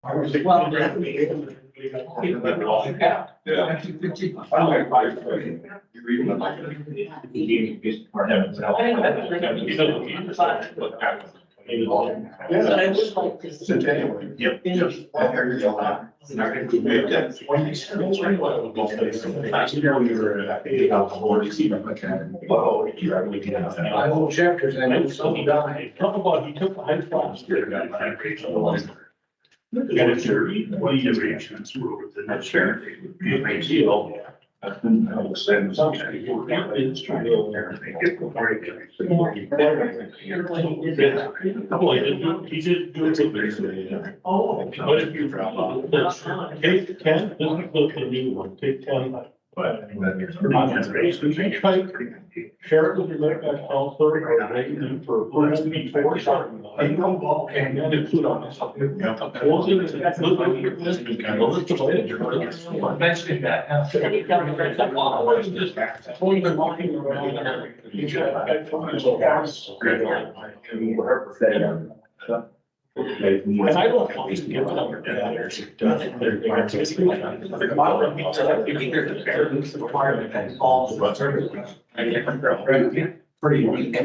I was Well, I know chapters and I know some guy. Talk about he took the high class. And if you're eating one of the reactions, we're within that share. You may see all. I will send something. He did do it. Oh. But if you take 10, look at the new one, take 10. But share it with your medical counselor or maybe for approval before starting. And then include on something. Mentioning that. And I don't want to give up. Pretty weak.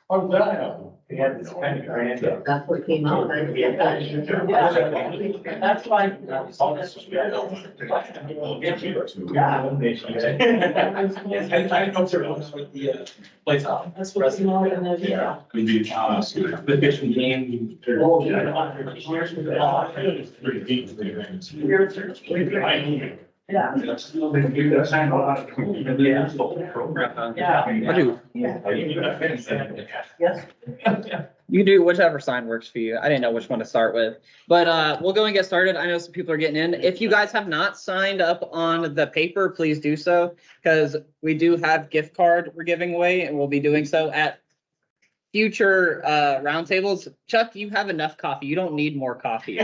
Oh, that happened. Yeah, it's kind of grand. That's what came out. That's why. I know there was with the place out. That's what's more than the. Yeah. The fishing game. Yeah. I do. Yes. You do whichever sign works for you. I didn't know which one to start with, but we'll go and get started. I know some people are getting in. If you guys have not signed up on the paper, please do so, because we do have gift card we're giving away, and we'll be doing so at future roundtables. Chuck, you have enough coffee. You don't need more coffee.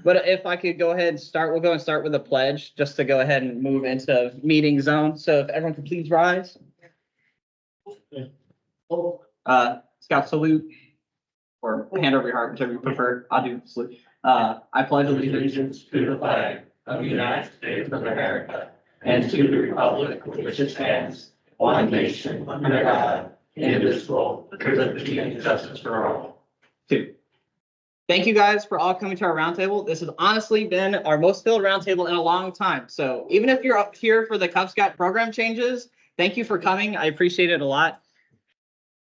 But if I could go ahead and start, we'll go and start with a pledge just to go ahead and move into meeting zone. So if everyone could please rise. Scout salute or hand over your heart, whichever you prefer. I'll do salute. I pledge allegiance to the flag of the United States of America and to the republic which it stands, one nation under God, indivisible, with liberty and justice for all. 2. Thank you guys for all coming to our roundtable. This has honestly been our most filled roundtable in a long time. So even if you're up here for the Cub Scout program changes, thank you for coming. I appreciate it a lot.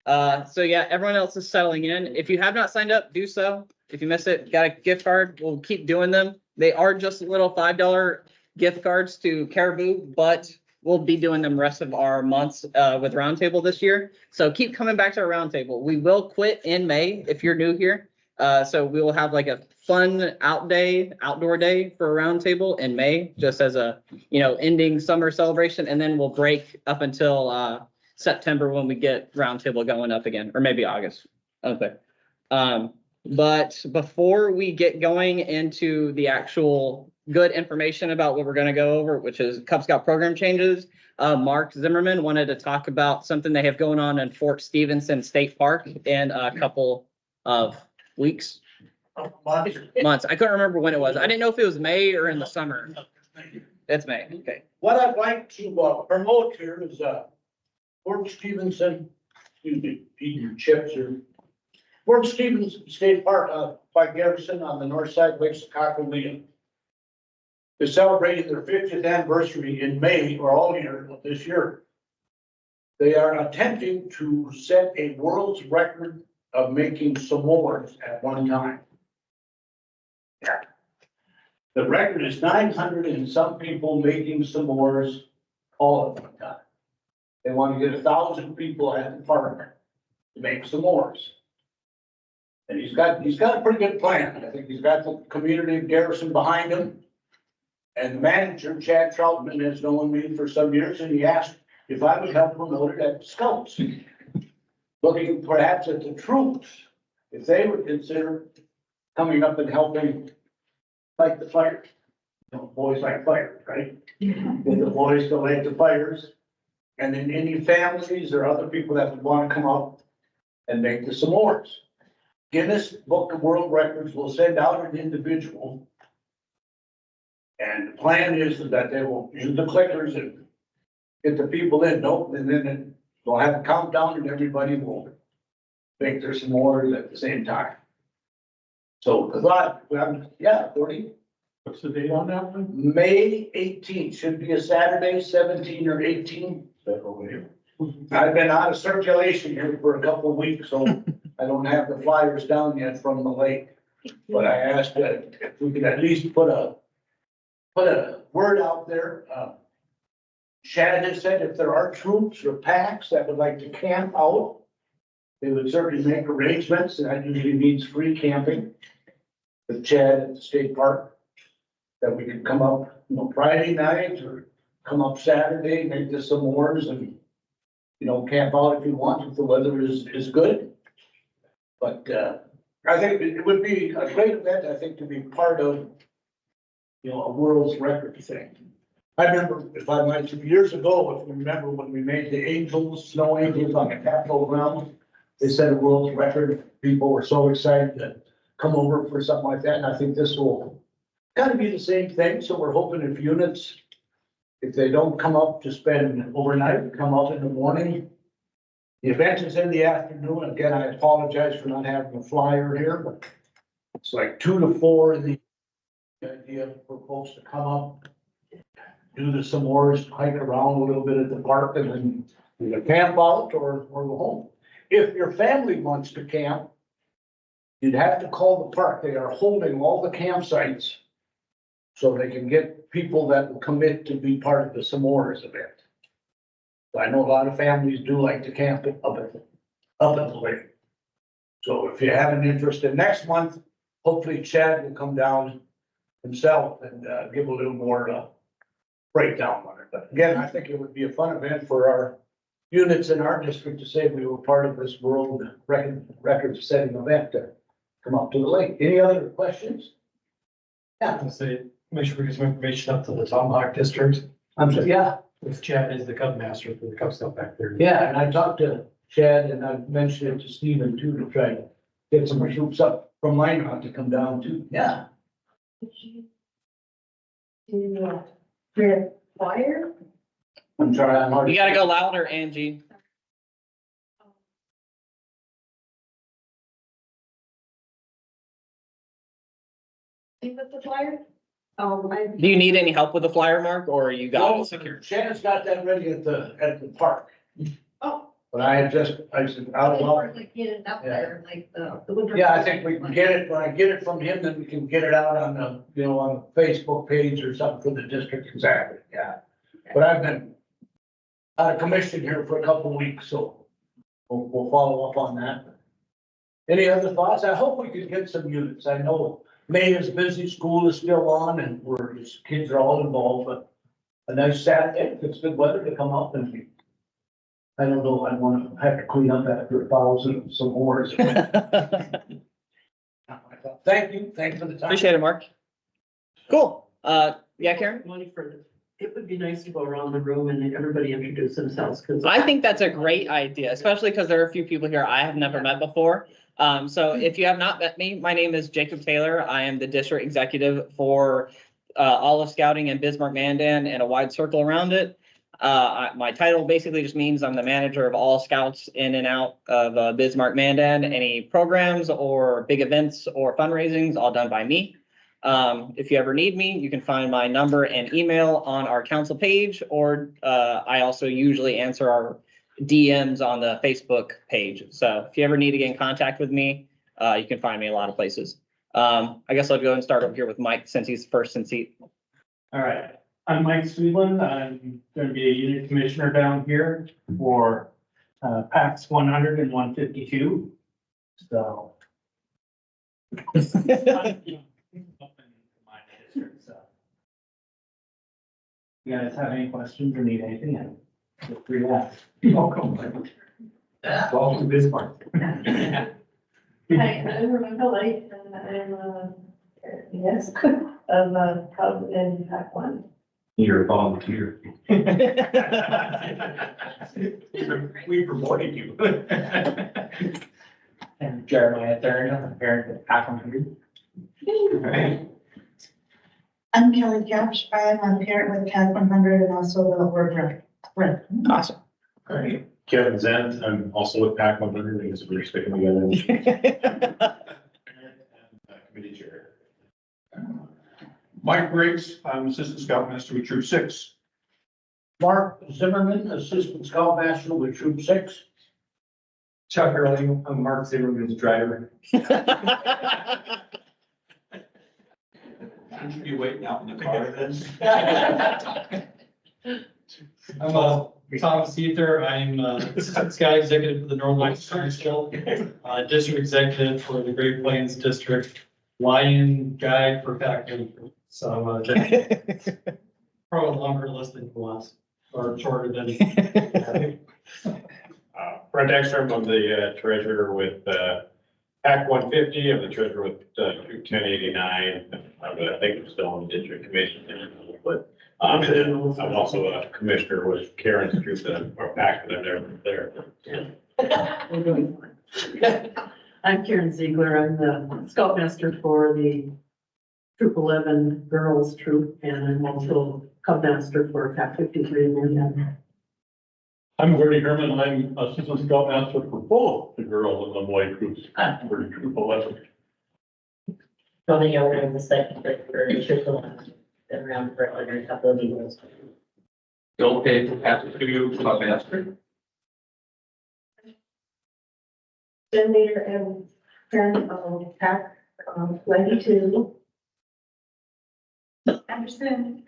So yeah, everyone else is settling in. If you have not signed up, do so. If you miss it, got a gift card, we'll keep doing them. They are just little $5 gift cards to Caribou, but we'll be doing them rest of our months with roundtable this year. So keep coming back to our roundtable. We will quit in May if you're new here. So we will have like a fun outdoor day for a roundtable in May, just as a, ending summer celebration. And then we'll break up until September when we get roundtable going up again, or maybe August. Okay. But before we get going into the actual good information about what we're going to go over, which is Cub Scout program changes, Mark Zimmerman wanted to talk about something they have going on in Fort Stevenson State Park in a couple of weeks. Months. I couldn't remember when it was. I didn't know if it was May or in the summer. It's May. Okay. What I'd like to promote here is Fort Stevenson, excuse me, eat your chips or Fort Stevenson State Park by Garrison on the north side of Lake Sakakawea is celebrating their 50th anniversary in May or all year of this year. They are attempting to set a world's record of making s'mores at one time. The record is 900 and some people making s'mores all at one time. They want to get 1,000 people at the park to make s'mores. And he's got a pretty good plan. I think he's got the community of Garrison behind him. And the manager, Chad Troutman, has known me for some years, and he asked if I would help promote it at the Scouts. Looking perhaps at the troops, if they would consider coming up and helping fight the fire. You know, boys like fire, right? Get the boys to light the fires. And then any families or other people that would want to come up and make the s'mores. Guinness Book of World Records will send out an individual. And the plan is that they will use the clickers and get the people in, and then they'll have a countdown and everybody will make their s'mores at the same time. So, yeah, 30, What's the date on that one? May 18th, should be a Saturday, 17 or 18. Over here. I've been out of circulation here for a couple of weeks, so I don't have the flyers down yet from the lake. But I asked if we could at least put a word out there. Chad has said if there are troops or packs that would like to camp out, they would certainly make arrangements, and that usually means free camping with Chad at the state park. That we could come up, you know, Friday night or come up Saturday, make the s'mores and, you know, camp out if you want, if the weather is good. But, I think it would be a great event, I think, to be part of, you know, a world's record thing. I remember, if I might, years ago, if you remember when we made the angels, snow angels on the Capitol grounds, they set a world's record. People were so excited to come over for something like that, and I think this will kind of be the same thing. So we're hoping if units, if they don't come up to spend overnight, come up in the morning. The event is in the afternoon. Again, I apologize for not having a flyer here, but it's like 2 to 4 in the idea for folks to come up, do the s'mores, hike around a little bit at the park, and then either camp out or go home. If your family wants to camp, you'd have to call the park. They are holding all the campsites so they can get people that will commit to be part of the s'mores event. I know a lot of families do like to camp up at the lake. So if you have an interest in next month, hopefully Chad will come down himself and give a little more breakdown on it. But again, I think it would be a fun event for our units in our district to say we were part of this world record-setting event to come up to the lake. Any other questions? Yeah, I'll say, make sure we get some information up to the Tomahawk district. I'm sorry, yeah. With Chad is the Cub master for the Cub Scout back there. Yeah, and I talked to Chad and I mentioned it to Stephen too, to try to get some troops up from Minot to come down too. Yeah. Your fire? I'm sorry, I'm hard. You gotta go louder, Angie. See with the fire? Do you need any help with the flyer, Mark, or you got it secured? Shannon's got that ready at the park. Oh. But I said, out loud. Like get it up there, like the winter. Yeah, I think we can get it, when I get it from him, then we can get it out on the, you know, on the Facebook page or something for the district, exactly, yeah. But I've been out of commission here for a couple of weeks, so we'll follow up on that. Any other thoughts? I hope we can get some units. I know May is busy, school is still on, and kids are all involved, but a nice Saturday, if it's good weather, to come up and I don't know, I want to have to clean up after 1,000 some more. Thank you, thanks for the time. Appreciate it, Mark. Cool. Yeah, Karen? Money for, it would be nice to go around the room and everybody introduce themselves, because. I think that's a great idea, especially because there are a few people here I have never met before. So if you have not met me, my name is Jacob Taylor. I am the district executive for all of scouting in Bismarck, Mandan, and a wide circle around it. My title basically just means I'm the manager of all scouts in and out of Bismarck, Mandan. Any programs or big events or fundraisings, all done by me. If you ever need me, you can find my number and email on our council page, or I also usually answer our DMs on the Facebook page. So if you ever need to get in contact with me, you can find me a lot of places. I guess I'll go and start over here with Mike since he's first in seat. All right, I'm Mike Sweetland. I'm going to be a unit commissioner down here for PAX 100 and 152. So. you guys have any questions or need anything, feel free to ask. Welcome. Welcome to Bismarck. Hi, I'm Rebecca Light, and I'm, yes, of, Cub and Pack One. You're a volunteer. We promoted you. And Jeremiah Thurn, I'm a parent at Pack 100. Right. I'm Kelly Capsh. I'm a parent with CAD 100 and also the work rep. Awesome. All right. Kevin Zent, I'm also with PAC 100, I guess we're sticking together. Committee chair. Mike Briggs, I'm Assistant Scoutmaster with Troop 6. Mark Zimmerman, Assistant Scoutmaster with Troop 6. Chuck Early, I'm Mark Zimmerman's driver. Should be waiting out in the car. I'm Tom Seether. I'm Assistant Scout Executive for the Northern Central, District Executive for the Great Plains District, Lion Guide for faculty. So probably a longer list than you want, or shorter than. Brent Ekstrom, I'm the treasurer with PAC 150, I'm the treasurer with Troop 1089. I think I'm still on the district commission, but I'm also a commissioner with Karen's troop or PAC that I'm never there. We're doing fine. I'm Karen Ziegler. I'm the Scoutmaster for the Troop 11 Girls Troop, and I'm also Cub Master for Pack 53 in Indiana. I'm Bernie Herman, I'm Assistant Scoutmaster for both the girls and the boy troops. For Troop 11. Tony Yoder, I'm the secretary for Troop 11, been around for a couple of years. Bill Page, Pastor Studio, Scoutmaster. Then leader and parent of Pack 92. Anderson,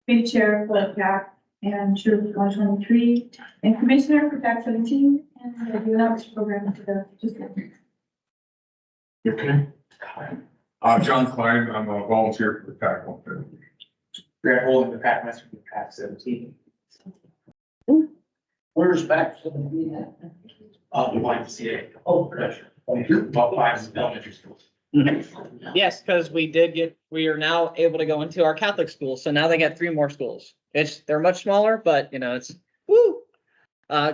big chair for PAC and Troop 123, and commissioner for PAC 17, and the Guinness Outreach Program for the district. John Klein, I'm a volunteer for PAC 150. Grant Holding, the Pack Master for Pack 17. Where's PAC 17 at? We want to see it. Oh, pressure. About 5 elementary schools. Yes, because we are now able to go into our Catholic schools, so now they got 3 more schools. They're much smaller, but it's woo.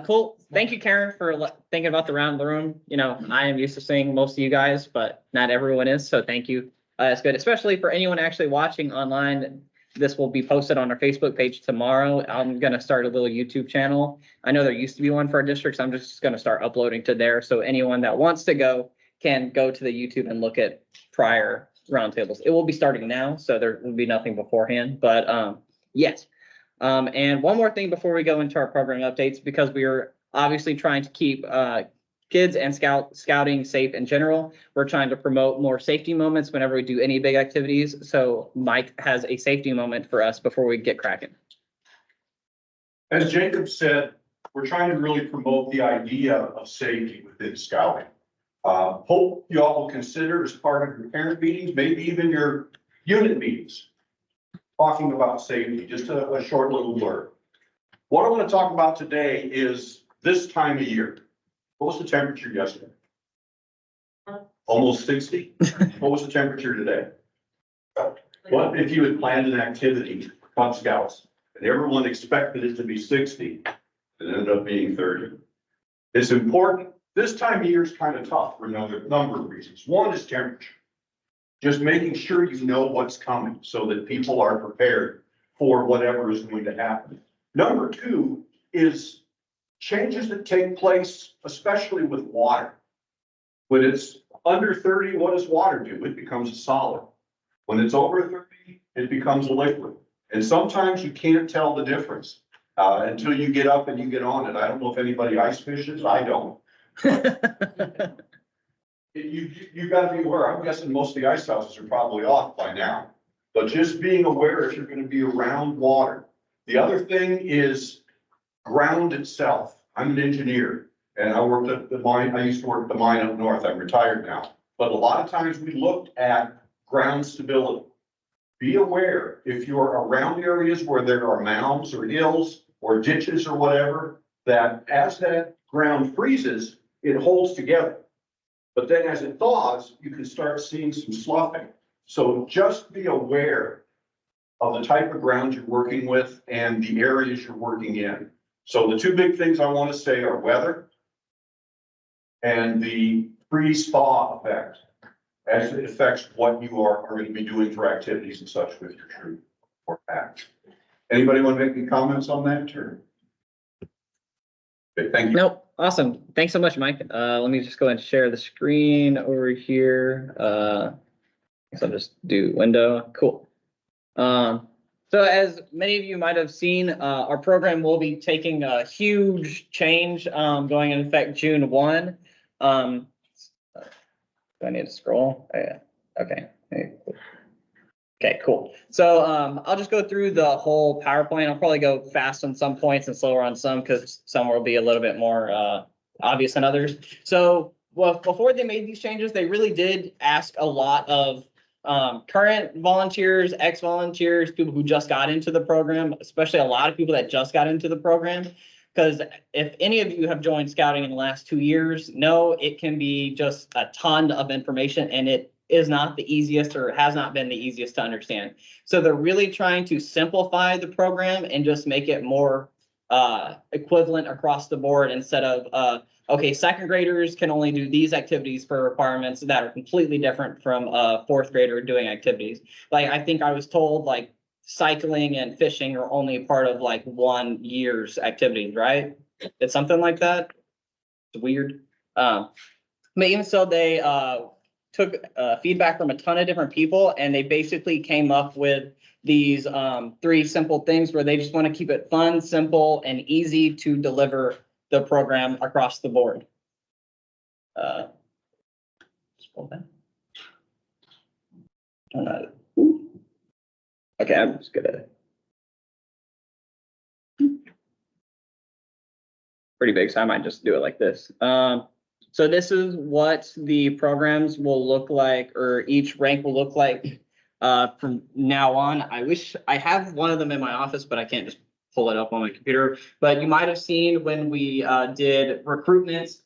Cool. Thank you, Karen, for thinking about the round the room. I am used to seeing most of you guys, but not everyone is, so thank you. It's good, especially for anyone actually watching online. This will be posted on our Facebook page tomorrow. I'm gonna start a little YouTube channel. I know there used to be one for our districts. I'm just gonna start uploading to there, so anyone that wants to go can go to the YouTube and look at prior roundtables. It will be starting now, so there will be nothing beforehand, but yes. And one more thing before we go into our program updates, because we are obviously trying to keep kids and scouting safe in general. We're trying to promote more safety moments whenever we do any big activities. So Mike has a safety moment for us before we get cracking. As Jacob said, we're trying to really promote the idea of safety within scouting. Hope you all will consider as part of your parent meetings, maybe even your unit meetings, talking about safety, just a short little blurb. What I want to talk about today is this time of year. What was the temperature yesterday? Almost 60. What was the temperature today? What if you had planned an activity for Cub Scouts and everyone expected it to be 60 and it ended up being 30? It's important. This time of year is kind of tough for another number of reasons. One is temperature. Just making sure you know what's coming so that people are prepared for whatever is going to happen. Number 2 is changes that take place, especially with water. When it's under 30, what does water do? It becomes a solid. When it's over 30, it becomes a liquid. And sometimes you can't tell the difference until you get up and you get on it. I don't know if anybody ice fishes. I don't. You got to be aware. I'm guessing most of the ice houses are probably off by now. But just being aware if you're going to be around water. The other thing is ground itself. I'm an engineer and I worked at the mine. I used to work at the mine up north. I'm retired now. But a lot of times we looked at ground stability. be aware, if you're around areas where there are mounds or hills or ditches or whatever, that as that ground freezes, it holds together. But then as it thaws, you can start seeing some sloughing. So just be aware of the type of ground you're working with and the areas you're working in. So the two big things I want to say are weather and the freeze thaw effect, as it affects what you are going to be doing for activities and such with your troop or pack. Anybody want to make any comments on that, or? Okay, thank you. Nope. Awesome. Thanks so much, Mike. Let me just go ahead and share the screen over here. Guess I'll just do window. Cool. So as many of you might have seen, our program will be taking a huge change going into effect June 1. Do I need to scroll? Yeah. Okay. Okay, cool. So I'll just go through the whole PowerPoint. I'll probably go fast on some points and slower on some because some will be a little bit more obvious than others. So well, before they made these changes, they really did ask a lot of current volunteers, ex-volunteers, people who just got into the program, especially a lot of people that just got into the program. Because if any of you have joined scouting in the last 2 years, know it can be just a ton of information, and it is not the easiest or has not been the easiest to understand. So they're really trying to simplify the program and just make it more equivalent across the board instead of, okay, second graders can only do these activities for requirements that are completely different from a fourth grader doing activities. Like, I think I was told like cycling and fishing are only part of like 1 year's activities, right? It's something like that. It's weird. But even so, they took feedback from a ton of different people, and they basically came up with these 3 simple things where they just want to keep it fun, simple, and easy to deliver the program across the board. Scroll down. Okay, I'm just gonna. Pretty big, so I might just do it like this. So this is what the programs will look like, or each rank will look like from now on. I wish I have one of them in my office, but I can't just pull it up on my computer. But you might have seen when we did recruitments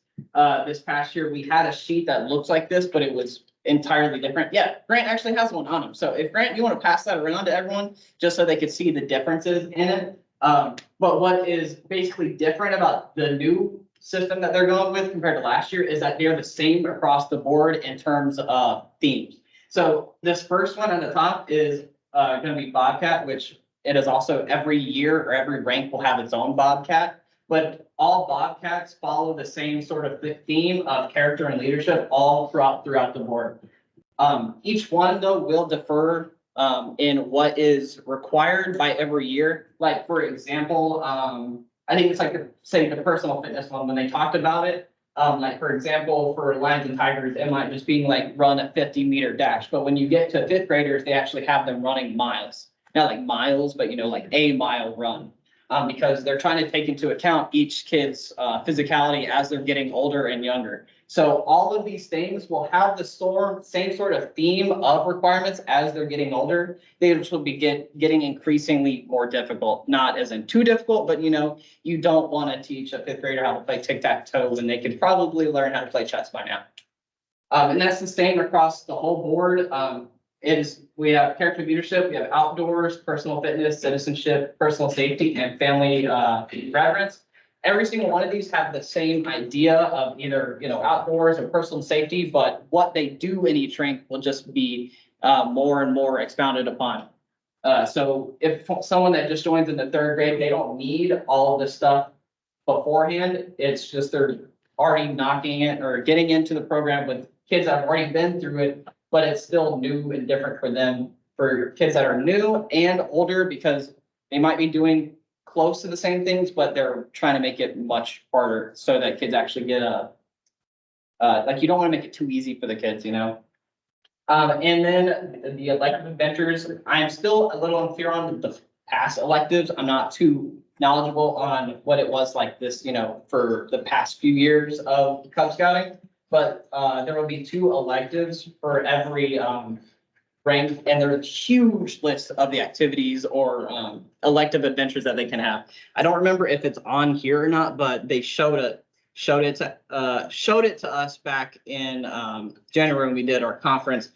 this past year, we had a sheet that looks like this, but it was entirely different. Yeah, Grant actually has one on him. So if Grant, you want to pass that around to everyone just so they could see the differences in it. But what is basically different about the new system that they're going with compared to last year is that they're the same across the board in terms of themes. So this first one on the top is going to be Bobcat, which it is also every year or every rank will have its own Bobcat. But all Bobcats follow the same sort of theme of character and leadership all throughout the board. Each one though will differ in what is required by every year. Like for example, I think it's like the personal fitness one when they talked about it. Like for example, for lions and tigers, it might just be like run a 50-meter dash. But when you get to 5th graders, they actually have them running miles. Not like miles, but like a mile run. Because they're trying to take into account each kid's physicality as they're getting older and younger. So all of these things will have the same sort of theme of requirements as they're getting older. They just will be getting increasingly more difficult, not as in too difficult, but you don't want to teach a 5th grader how to play tic-tac-toe when they could probably learn how to play chess by now. And that's the same across the whole board. We have character leadership, we have outdoors, personal fitness, citizenship, personal safety, and family reverence. Every single one of these have the same idea of either outdoors or personal safety, but what they do in each rank will just be more and more expounded upon. So if someone that just joins in the 3rd grade, they don't need all of this stuff beforehand. It's just they're already knocking it or getting into the program with kids that have already been through it, but it's still new and different for them, for kids that are new and older, because they might be doing close to the same things, but they're trying to make it much harder so that kids actually get like you don't want to make it too easy for the kids, And then the elective adventures, I'm still a little unclear on the past electives. I'm not too knowledgeable on what it was like this, for the past few years of Cub Scouting. But there will be 2 electives for every ranked, and there's a huge list of the activities or elective adventures that they can have. I don't remember if it's on here or not, but they showed it to us back in January when we did our conference,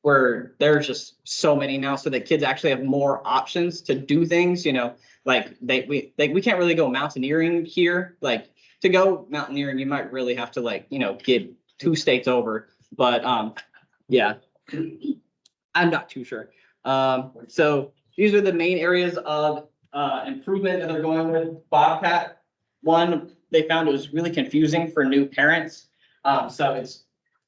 where there's just so many now, so that kids actually have more options to do things, you know, like we can't really go mountaineering here. Like, to go mountaineering, you might really have to, like, you know, get 2 states over, but yeah, I'm not too sure. So these are the main areas of improvement that they're going with Bobcat. One, they found it was really confusing for new parents. So it's,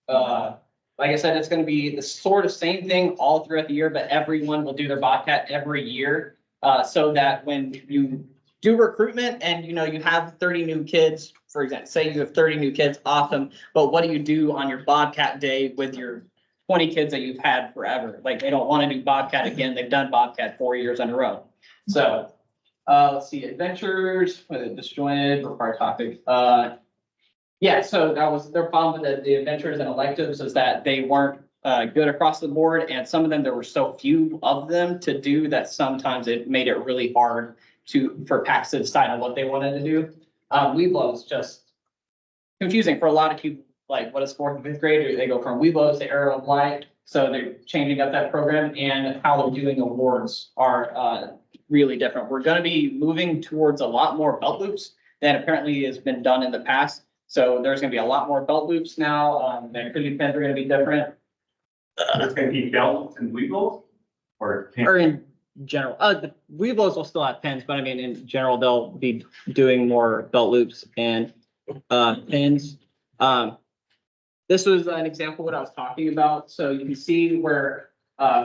like I said, it's going to be the sort of same thing all throughout the year, but everyone will do their Bobcat every year. So that when you do recruitment and, you know, you have 30 new kids, for example, say you have 30 new kids, awesome. But what do you do on your Bobcat day with your 20 kids that you've had forever? Like, they don't want to do Bobcat again. They've done Bobcat 4 years in a row. So, let's see, adventures, disjointed, required topic. Yeah, so that was their problem with the adventures and electives, is that they weren't good across the board. And some of them, there were so few of them to do that sometimes it made it really hard for PACs to decide on what they wanted to do. Weeblo is just confusing for a lot of people. Like, what is 4th and 5th grade? They go from Weeblos to Arrow of Light. So they're changing up that program, and how they're doing awards are really different. We're going to be moving towards a lot more belt loops than apparently has been done in the past. So there's going to be a lot more belt loops now. The activity pins are going to be different. It's gonna be belts and Weeblos? Or In general, the Weeblos will still have pins, but I mean, in general, they'll be doing more belt loops and pins. This was an example of what I was talking about. So you can see where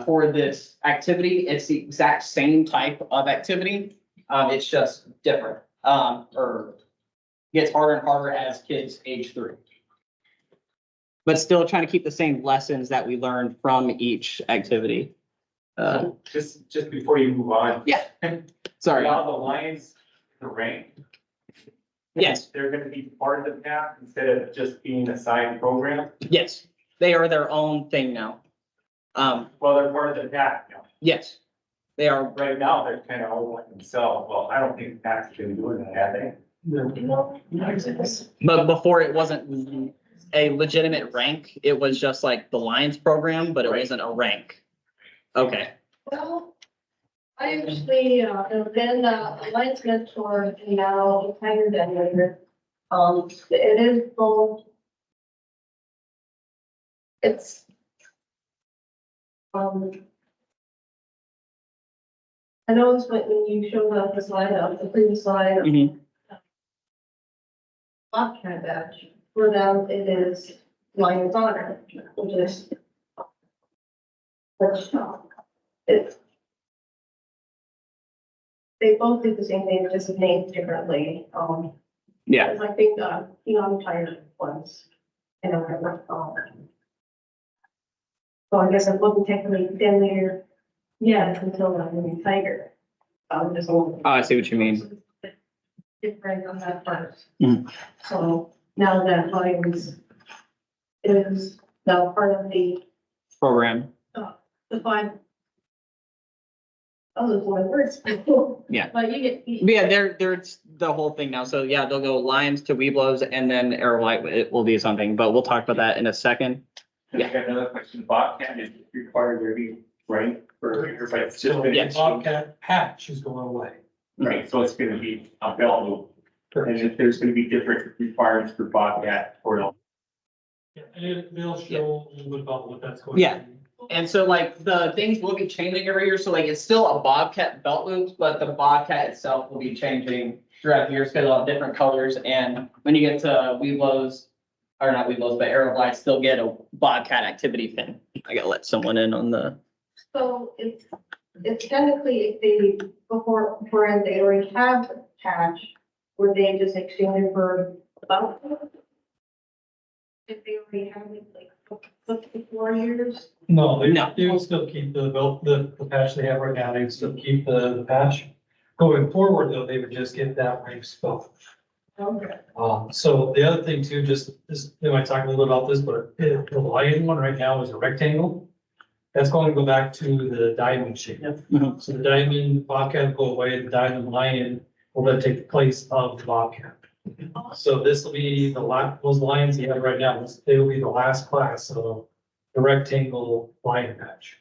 for this activity, it's the exact same type of activity. It's just different, or gets harder and harder as kids age through. But still trying to keep the same lessons that we learned from each activity. just before you move on. Yeah. Sorry. Allow the Lions to rank. Yes. They're gonna be part of the path instead of just being a side program. Yes, they are their own thing now. Well, they're part of the pack now. Yes, they are. Right now, they're kind of all like themselves. Well, I don't think the pack's been doing that, have they? But before, it wasn't a legitimate rank. It was just like the Lions program, but it wasn't a rank. Okay. Well, I actually, have been a Alliance mentor and now a Tiger Den leader. It is both. It's, I know it's when you showed up the slide of the previous slide. Mhm. Bobcat badge, for them it is Lions Honor, which is. It's. They both do the same thing, just named differently, Yeah. I think, I'm tired ones. I don't remember, so I guess I wasn't technically been there yet until I'm in Tiger. Just. Oh, I see what you mean. Different on that part. Mhm. So now that Lions is now part of the Program. fine. Oh, those one words. Yeah. But you get. Yeah, they're the whole thing now. So yeah, they'll go Lions to Weeblos, and then Arrowlight it will be something, but we'll talk about that in a second. Yeah. I got another question. Bobcat is required to be ranked for everybody. It's just been. Yes. Bobcat patch is going away. Right, so it's gonna be a belt loop. And if there's gonna be different requirements for Bobcat or. Yeah, and they'll show a little bit about what that's going. Yeah. And so like the things will be changing every year. So like it's still a Bobcat belt loop, but the Bobcat itself will be changing throughout the year. It's got a lot of different colors. And when you get to Weeblos, or not Weeblos, but Arrow Lights, they'll get a Bobcat activity pin. I gotta let someone in on the. So it's technically, if they, before they already have a patch, were they just exchanging for about? If they already have it, like, 4 years? No, No. they will still keep the belt, the patch they have right now, they would still keep the patch. Going forward, though, they would just get that rank spell. Okay. So the other thing too, just, they might talk a little bit about this, but the Lion one right now is a rectangle. That's going to go back to the diamond shape. Mhm. So the diamond bobcat will go away, the diamond lion will then take the place of the bobcat. So this will be those lions you have right now, they will be the last class of the rectangle lion patch.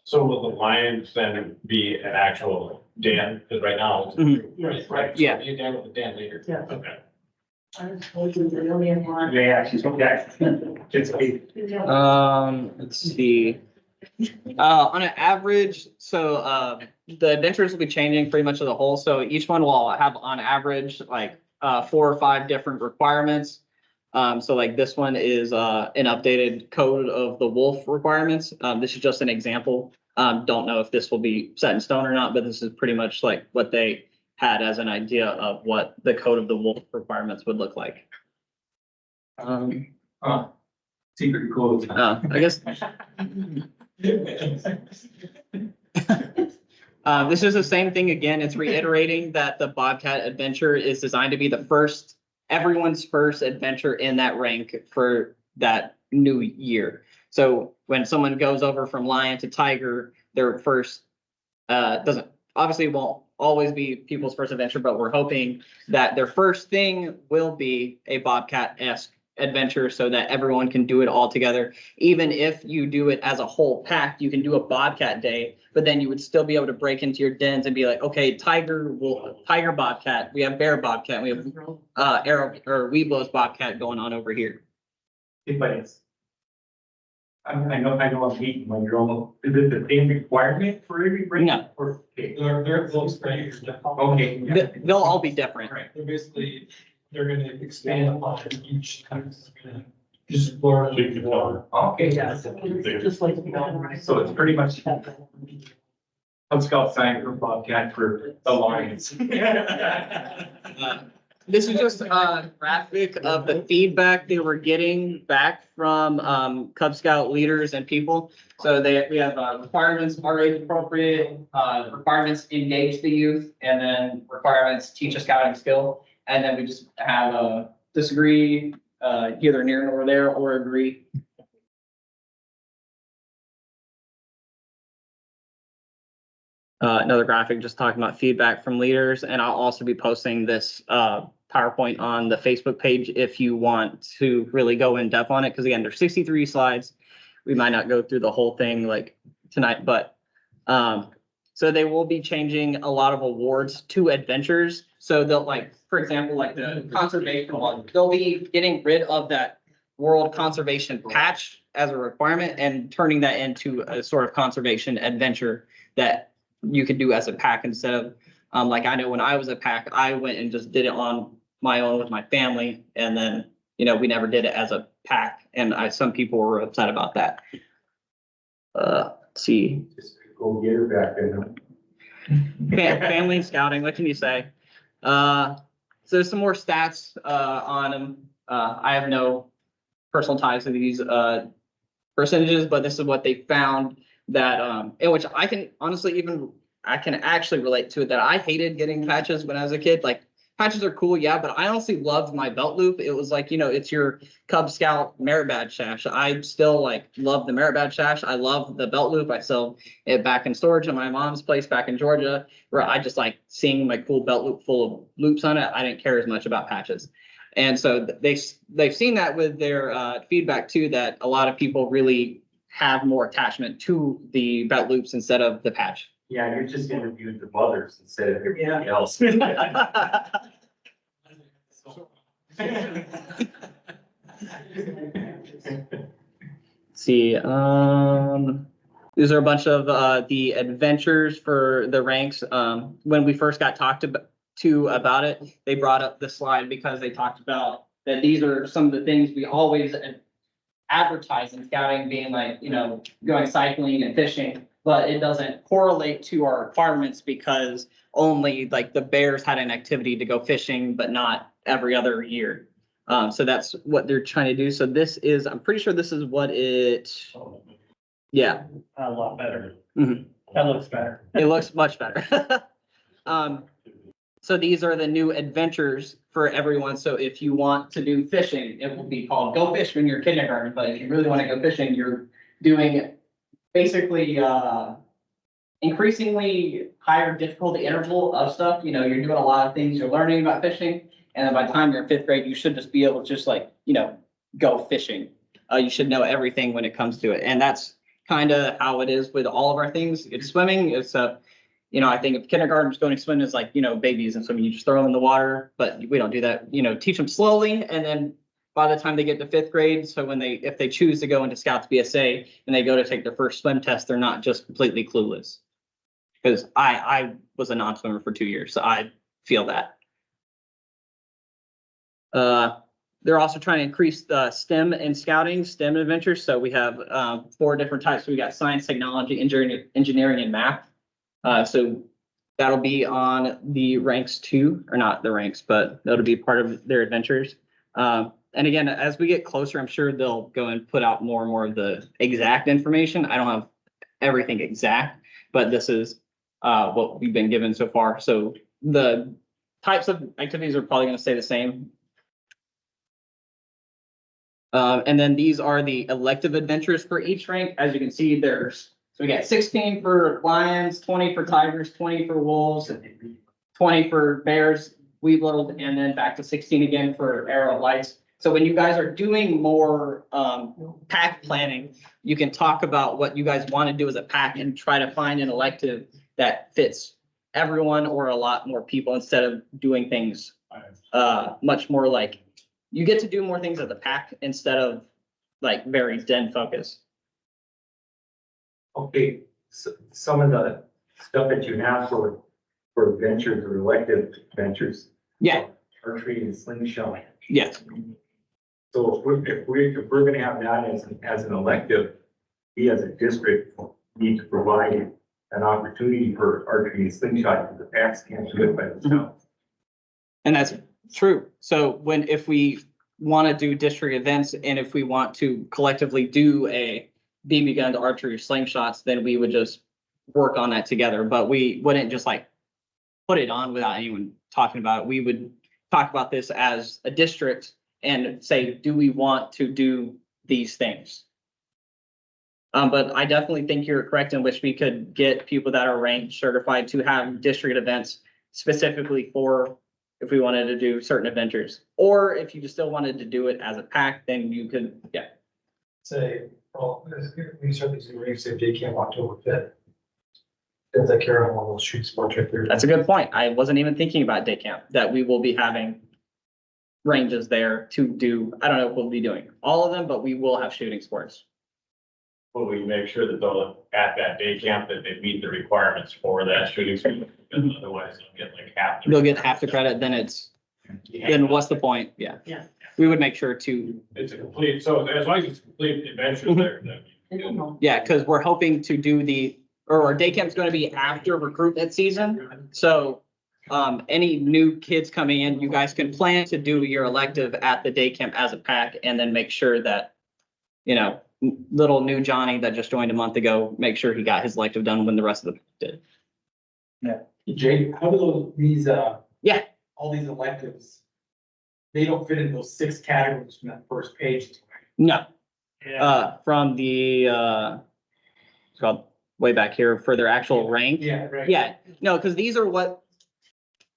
So will the lions then be an actual den? Because right now it's. Mhm. Right. Yeah. So be a den with a den later. Yeah. Okay. Yeah, she's okay. It's Let's see. On an average, so, the dentures will be changing pretty much as a whole, so each one will have on average like, 4 or 5 different requirements. So like this one is, an updated code of the wolf requirements. This is just an example. Don't know if this will be set in stone or not, but this is pretty much like what they had as an idea of what the code of the wolf requirements would look like. Secret code. I guess. This is the same thing again. It's reiterating that the Bobcat adventure is designed to be everyone's first adventure in that rank for that new year. So when someone goes over from lion to tiger, their first, won't always be people's first adventure, but we're hoping that their first thing will be a Bobcat-esque adventure so that everyone can do it all together. Even if you do it as a whole pack, you can do a Bobcat day, but then you would still be able to break into your dens and be like, okay, tiger Bobcat, we have bear Bobcat, we have arrow or Weeblos Bobcat going on over here. I know I'm eating when you're almost, is it the same requirement for every break? No. Or, okay. They're those right here. Okay. yeah. They'll all be different. They're basically, they're gonna expand upon each time. Just explore. Okay, yeah. Just like. So it's pretty much Cub Scout sign for Bobcat for the Lions. This is just a graphic of the feedback they were getting back from Cub Scout leaders and people. So we have requirements are age appropriate, requirements engage the youth, and then requirements teach a scouting skill. And then we just have disagree, either near nor there, or agree. Another graphic just talking about feedback from leaders, and I'll also be posting this PowerPoint on the Facebook page if you want to really go in depth on it. Because again, there's 63 slides. We might not go through the whole thing like tonight, but so they will be changing a lot of awards to adventures. So they'll for example, like the conservation one, they'll be getting rid of that World Conservation Patch as a requirement and turning that into a sort of conservation adventure that you could do as a pack instead of, like I know when I was a pack, I went and just did it on my own with my family. And then, we never did it as a pack. And some people were upset about that. Let's see. Just go get her back in. Family and scouting, what can you say? So there's some more stats on them. I have no personal ties to these percentages, but this is what they found that in which I can honestly I can actually relate to it, that I hated getting patches when I was a kid. Like patches are cool, yeah, but I honestly loved my belt loop. It was like, it's your Cub Scout merit badge sash. I still love the merit badge sash. I love the belt loop. I sell it back in storage at my mom's place back in Georgia, where I just like seeing my cool belt loop full of loops on it. I didn't care as much about patches. And so they've seen that with their feedback too, that a lot of people really have more attachment to the belt loops instead of the patch. Yeah, you're just interviewing the mothers instead of everybody else. See, these are a bunch of the adventures for the ranks. When we first got talked to about it, they brought up the slide because they talked about that these are some of the things we always advertise in scouting, being like, going cycling and fishing, but it doesn't correlate to our requirements because only like the Bears had an activity to go fishing, but not every other year. So that's what they're trying to do. So this is, I'm pretty sure this is what yeah. A lot better. Mhm. That looks better. It looks much better. So these are the new adventures for everyone. So if you want to do fishing, it will be called Go Fish when you're kindergarten. But if you really want to go fishing, you're doing basically, increasingly higher difficulty interval of stuff. You know, you're doing a lot of things, you're learning about fishing. And then by the time you're in 5th grade, you should just be able to just like, you know, go fishing. You should know everything when it comes to it. And that's kind of how it is with all of our things. It's swimming. It's you know, I think if kindergarten's going to swim is like, you know, babies and swimming, you just throw them in the water, but we don't do that. You know, teach them slowly. And then by the time they get to 5th grade, so if they choose to go into Scouts BSA and they go to take their first swim test, they're not just completely clueless. Because I was a non-swimmer for 2 years, so I feel that. They're also trying to increase the STEM and scouting, STEM adventures. So we have 4 different types. We got science, technology, engineering, and math. So that'll be on the ranks 2, or not the ranks, but that'll be part of their adventures. And again, as we get closer, I'm sure they'll go and put out more and more of the exact information. I don't have everything exact, but this is what we've been given so far. So the types of activities are probably going to stay the same. And then these are the elective adventures for each rank. As you can see, so we got 16 for lions, 20 for tigers, 20 for wolves, 20 for bears, weevil, and then back to 16 again for arrow lights. So when you guys are doing more pack planning, you can talk about what you guys want to do as a pack and try to find an elective that fits everyone or a lot more people instead of doing things much more like you get to do more things as a pack instead of like very den focused. Okay, so some of the stuff that you have for ventures or elective ventures. Yeah. Archery and slingshot. Yes. So if we're gonna have that as an elective, we as a district need to provide an opportunity for archery and slingshot because the packs can't do it by themselves. And that's true. So if we want to do district events and if we want to collectively do a BB gun to archery or slingshots, then we would just work on that together. But we wouldn't just like put it on without anyone talking about it. We would talk about this as a district and say, do we want to do these things? But I definitely think you're correct in which we could get people that are ranked certified to have district events specifically for if we wanted to do certain adventures. Or if you just still wanted to do it as a pack, then you could, yeah. Say, well, we start these new ranks, say day camp October 5th. Does that care on one of those shoot sports right there? That's a good point. I wasn't even thinking about day camp, that we will be having ranges there to do, I don't know if we'll be doing all of them, but we will have shooting sports. Will we make sure that they'll, at that day camp, that they meet the requirements for that shooting school? Because otherwise they'll get like half. They'll get half the credit, then what's the point? Yeah. Yeah. We would make sure to, It's a complete, so as long as it's complete adventure there, then. yeah, because we're hoping to do our day camp's going to be after recruitment season. So any new kids coming in, you guys can plan to do your elective at the day camp as a pack and then make sure that, you know, little new Johnny that just joined a month ago, make sure he got his elective done when the rest of them did. Yeah. Jake, how do these Yeah. all these electives, they don't fit in those 6 categories from that first page? No. From the it's called way back here for their actual rank. Yeah, right. Yeah, no, because these are what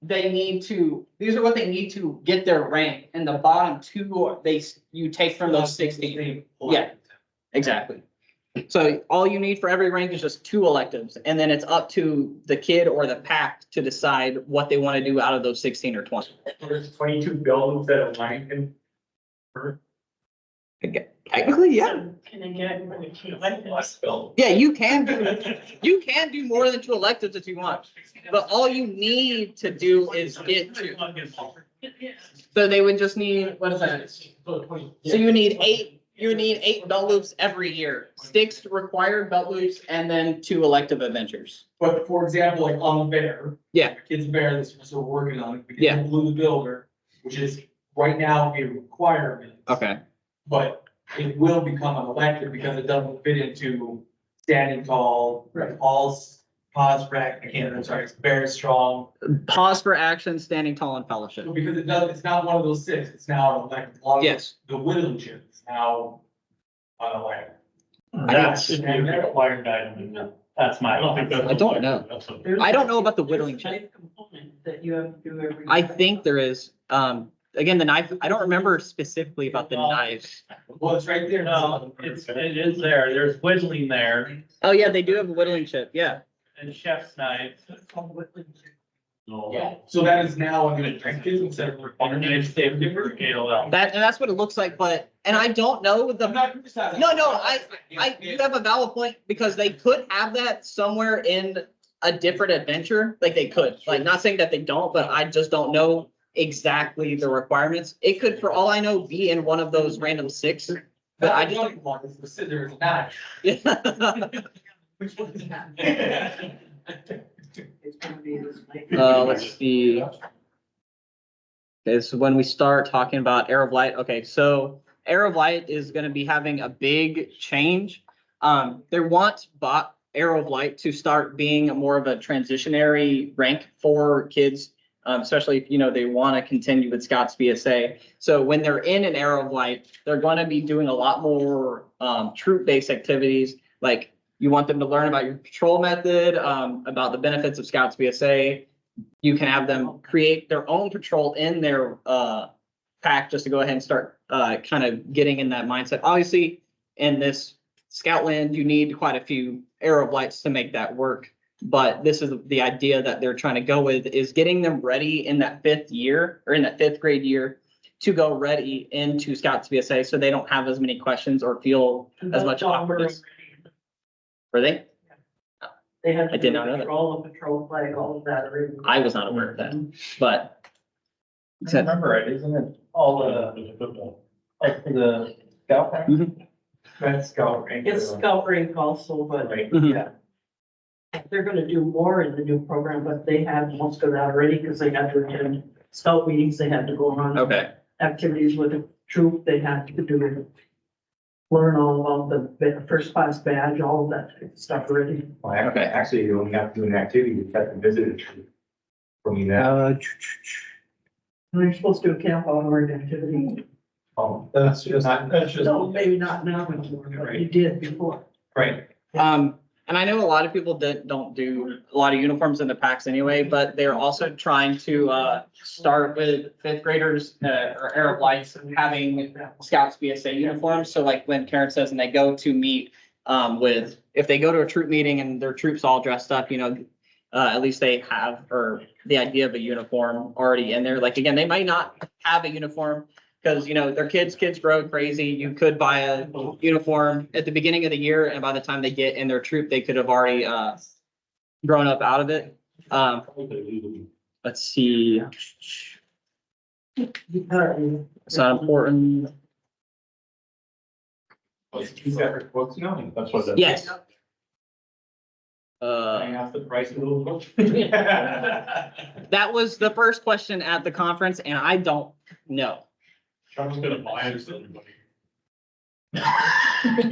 they need to get their rank, and the bottom 2 you take from those 16. Yeah, exactly. So all you need for every rank is just 2 electives, and then it's up to the kid or the pack to decide what they want to do out of those 16 or 20. There's 22 buildings that are lined. Technically, yeah. Can I get Yeah, you can do more than 2 electives if you want, but all you need to do is get 2. So they would just need, what is that? So you need 8 belt loops every year, 6 required belt loops, and then 2 elective adventures. But for example, like on the bear. Yeah. Kids bear, that's what we're working on. We Yeah. did Blue the Builder, which is right now a requirement. Okay. But it will become an elective because it doesn't fit into standing tall, pause for it's very strong. Pause for action, standing tall, and fellowship. So because it's not one of those 6, it's now an elective. A lot of Yes. The Whittle chip is now an elective. That's a required item. That's my. I don't know. I don't know about the whittling There's a chip. knife component that you have to do every. I think there is, again, the knife, I don't remember specifically about the knives. Well, it's right there. No, it is there. There's whittling there Oh, yeah, they do have a whittling chip, yeah. and chef's knife. Yeah, so that is now, I'm gonna, kids instead of. Underneath safety for KOL. And that's what it looks like, but, and I don't know I'm the, not criticizing. no, you have a valid point, because they could have that somewhere in a different adventure, like they could, like, not saying that they don't, but I just don't know exactly the requirements. It could, for all I know, be in one of those random 6, but I just don't want this, the scissors, not. don't. Which one is that? It's gonna be this night. Let's see. Okay, so when we start talking about Arrow of Light, okay, so Arrow of Light is gonna be having a big change. They want Arrow of Light to start being more of a transitionary rank for kids, especially if, they want to continue with Scouts BSA. So when they're in an Arrow of Light, they're going to be doing a lot more troop-based activities, like you want them to learn about your patrol method, about the benefits of Scouts BSA. You can have them create their own patrol in their pack just to go ahead and start kind of getting in that mindset. Obviously, in this Scoutland, you need quite a few Arrow of Lights to make that work. But this is the idea that they're trying to go with, is getting them ready in that 5th year, or in that 5th grade year, to go ready into Scouts BSA, so they don't have as many questions or feel as much awkwardness. Were they? They had I to did do not know that. patrol, the patrol flag, all of that already. I was not aware of that, but. I remember it, isn't it? All the, like for the scout pack? That's scout rank. It's scout rank also, but Mhm. yeah. They're gonna do more in the new program, but they had most of that already because they had to attend scout meetings, they had to go on. Okay, Activities with the troop, they had to do. Learn all about the first class badge, all of that type of stuff already. Well, actually, you don't have to do an activity, you have to visit it. For me, that, And they're supposed to do a camp outward activity. That's just, So maybe not now anymore, but you did before. right. and I know a lot of people don't do a lot of uniforms in the packs anyway, but they're also trying to start with 5th graders or Arrow of Lights having Scouts BSA uniforms. So like when Karen says, and they go to meet if they go to a troop meeting and their troops all dressed up, at least they have, or the idea of a uniform already in there. Like, again, they might not have a uniform because, they're kids grow crazy. You could buy a uniform at the beginning of the year, and by the time they get in their troop, they could have already grown up out of it. Let's see. It's not important. two separate books now. That's what that. Yes. I asked the price of those books. That was the first question at the conference, and I don't know. Sean's gonna buy it for everybody.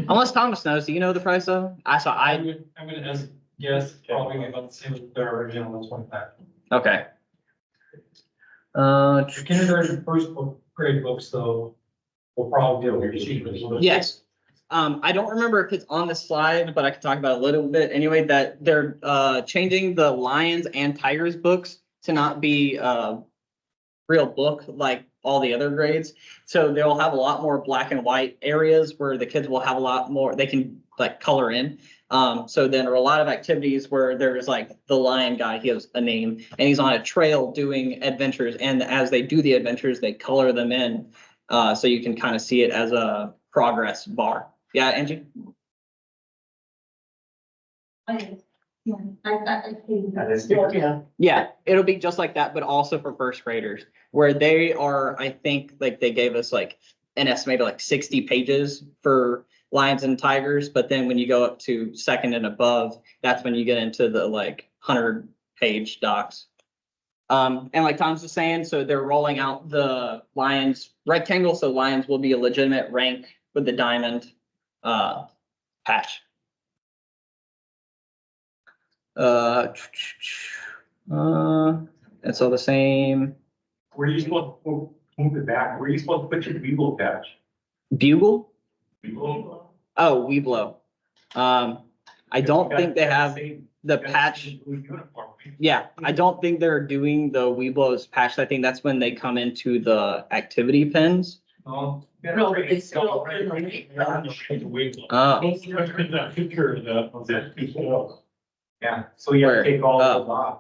Unless Thomas knows, do you know the price though? I'm gonna guess probably about the same as their original, that's one fact. Okay. The kindergarten first grade books though, will probably be a little cheaper. Yes. I don't remember if it's on the slide, but I can talk about it a little bit anyway, that they're changing the Lions and Tigers books to not be real book like all the other grades. So they'll have a lot more black and white areas where the kids will have a lot more, they can like color in. So then there are a lot of activities where there's like the lion guy, he has a name, and he's on a trail doing adventures. And as they do the adventures, they color them in. So you can kind of see it as a progress bar. Yeah, Angie? Yeah, it'll be just like that, but also for first graders, where they are, I think, like they gave us like an estimated like 60 pages for lions and tigers, but then when you go up to second and above, that's when you get into the like 100-page docs. And like Tom's was saying, so they're rolling out the Lions rectangle, so Lions will be a legitimate rank with the diamond patch. It's all the same. Where are you supposed to move it back? Where are you supposed to put your bugle patch? Bugle? Bugle? Oh, Weeblo. I don't think they have the patch. Yeah, I don't think they're doing the Weeblos patch. I think that's when they come into the activity pins. No, but they still. Oh, Yeah, so you have to take all Where? those off.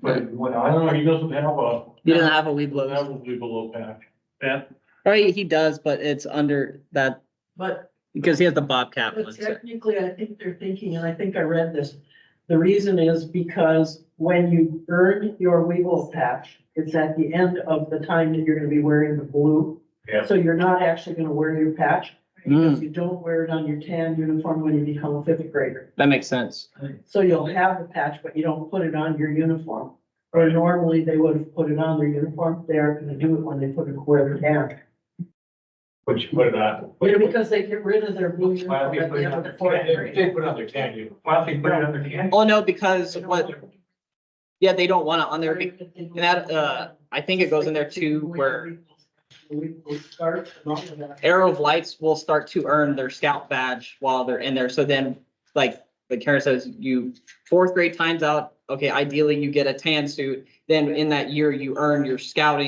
But when I don't know, he doesn't have a. he doesn't have a Doesn't Weeblos. have a Weeblo patch. Yeah. Right, he does, but it's under that But because he has the Bobcat but one. so- technically, I think they're thinking, and I think I read this. The reason is because when you earn your Weeble patch, it's at the end of the time that you're gonna be wearing the blue. Yeah. So you're not actually gonna wear your patch, Mm, because you don't wear it on your tan uniform when you become a fifth grader. that makes sense. So you'll have the patch, but you don't put it on your uniform. Or normally they would have put it on their uniform, they aren't gonna do it when they put it where they're tan. But you put it on. Yeah, because they get rid of their blue Why don't uniform they at put the it end on of the their fourth tan? grade. They put it on their tan uniform. Why don't they put it on their hand? Oh, no, because what, yeah, they don't want it on there. And that, I think it goes in there too, where Arrow of Lights will start to earn their scout badge while they're in there. So then, like Karen says, you fourth grade times out, okay, ideally you get a tan suit. Then in that year, you earn your scout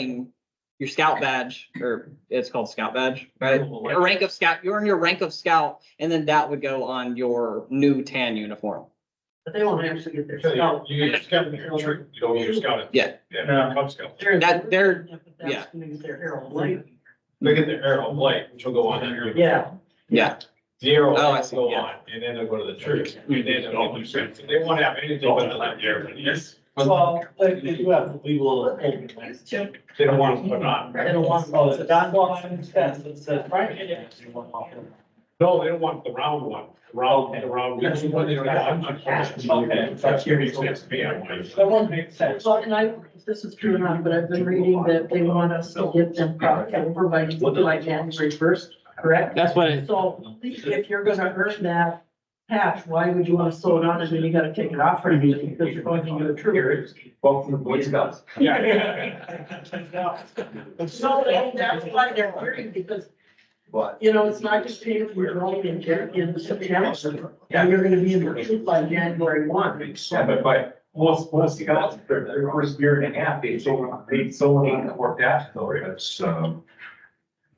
badge, or it's called scout badge, right? A rank of scout, you earn your rank of scout, and then that would go on your new tan uniform. But they won't actually get their So scout. you get scout in your troop, you don't get your scout. Yeah. Yeah, Cub Scout. They're- That's yeah. gonna be their arrow light. They get the arrow light, which will go on there. Yeah. Yeah, The arrow Oh, I will see, go yeah. on, and then they'll go to the troops, and then they'll do something. They won't have anything but the left arrow. Yes. Well, they do have Weeblo. They don't want to put it on. They don't want. Oh, it's not one, it says right. No, they don't want the round one, the round. Okay. That's your expense to be on one. That one makes sense. Well, and if this is true or not, but I've been reading that they want us to get them cropped over by January first, correct? that's what it, So if you're gonna earn that patch, why would you wanna sew it on and then you gotta take it off for anything because you're going to do a troop? Welcome to Boy Scouts. Yeah. So that's why they're worried, because, What? you know, it's not just paying for your own in September. And you're gonna be in the troop by January 1. Yeah, but most scouts, their first year and a half, they so many more patches already. That's,